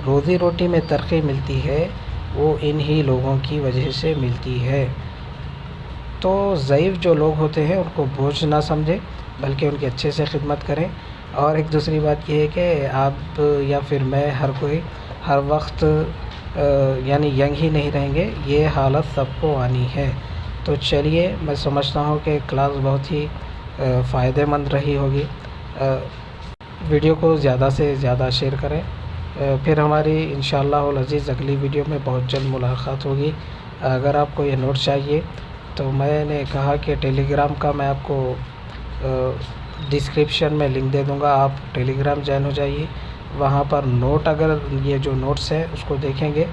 روزی روٹی میں ترقی ملتی ہے، وہ انہی لوگوں کی وجہ سے ملتی ہے. تو ضعیف جو لوگ ہوتے ہیں ان کو بوجھ نہ سمجھے بلکہ ان کی اچھے سے خدمت کریں. اور ایک دوسری بات یہ ہے کہ آپ یا پھر میں ہر وقت یعنی ینگ ہی نہیں رہیں گے، یہ حالت سب کو آنی ہے. تو چلیے میں سمجھتا ہوں کہ کلاس بہت ہی فائدہ مند رہی ہوگی. ویڈیو کو زیادہ سے زیادہ شیئر کریں. پھر ہماری انشاءاللہ العزیز اگلی ویڈیو میں بہت جلد ملاقات ہوگی. اگر آپ کو یہ نوٹ چاہیے تو میں نے کہا کہ ٹیلی گرام کا میں آپ کو ڈسکرپشن میں لنک دے دوں گا، آپ ٹیلی گرام جوائن ہو جائیے۔ وہاں پر نوٹ، اگر یہ جو نوٹس ہیں اس کو دیکھیں گے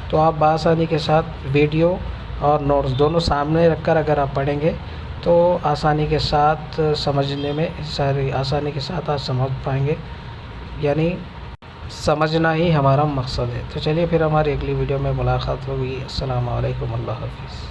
تو آپ بآسانی کے ساتھ ویڈیو اور نوٹس دونوں سامنے رکھ کر اگر آپ پڑھیں گے تو آسانی کے ساتھ سمجھنے میں آسانی کے ساتھ آپ سمجھ پائیں گے، یعنی سمجھنا ہی ہمارا مقصد ہے۔ تو چلیے پھر ہماری اگلی ویڈیو میں ملاقات ہوگی۔ السلام علیکم، اللہ حافظ۔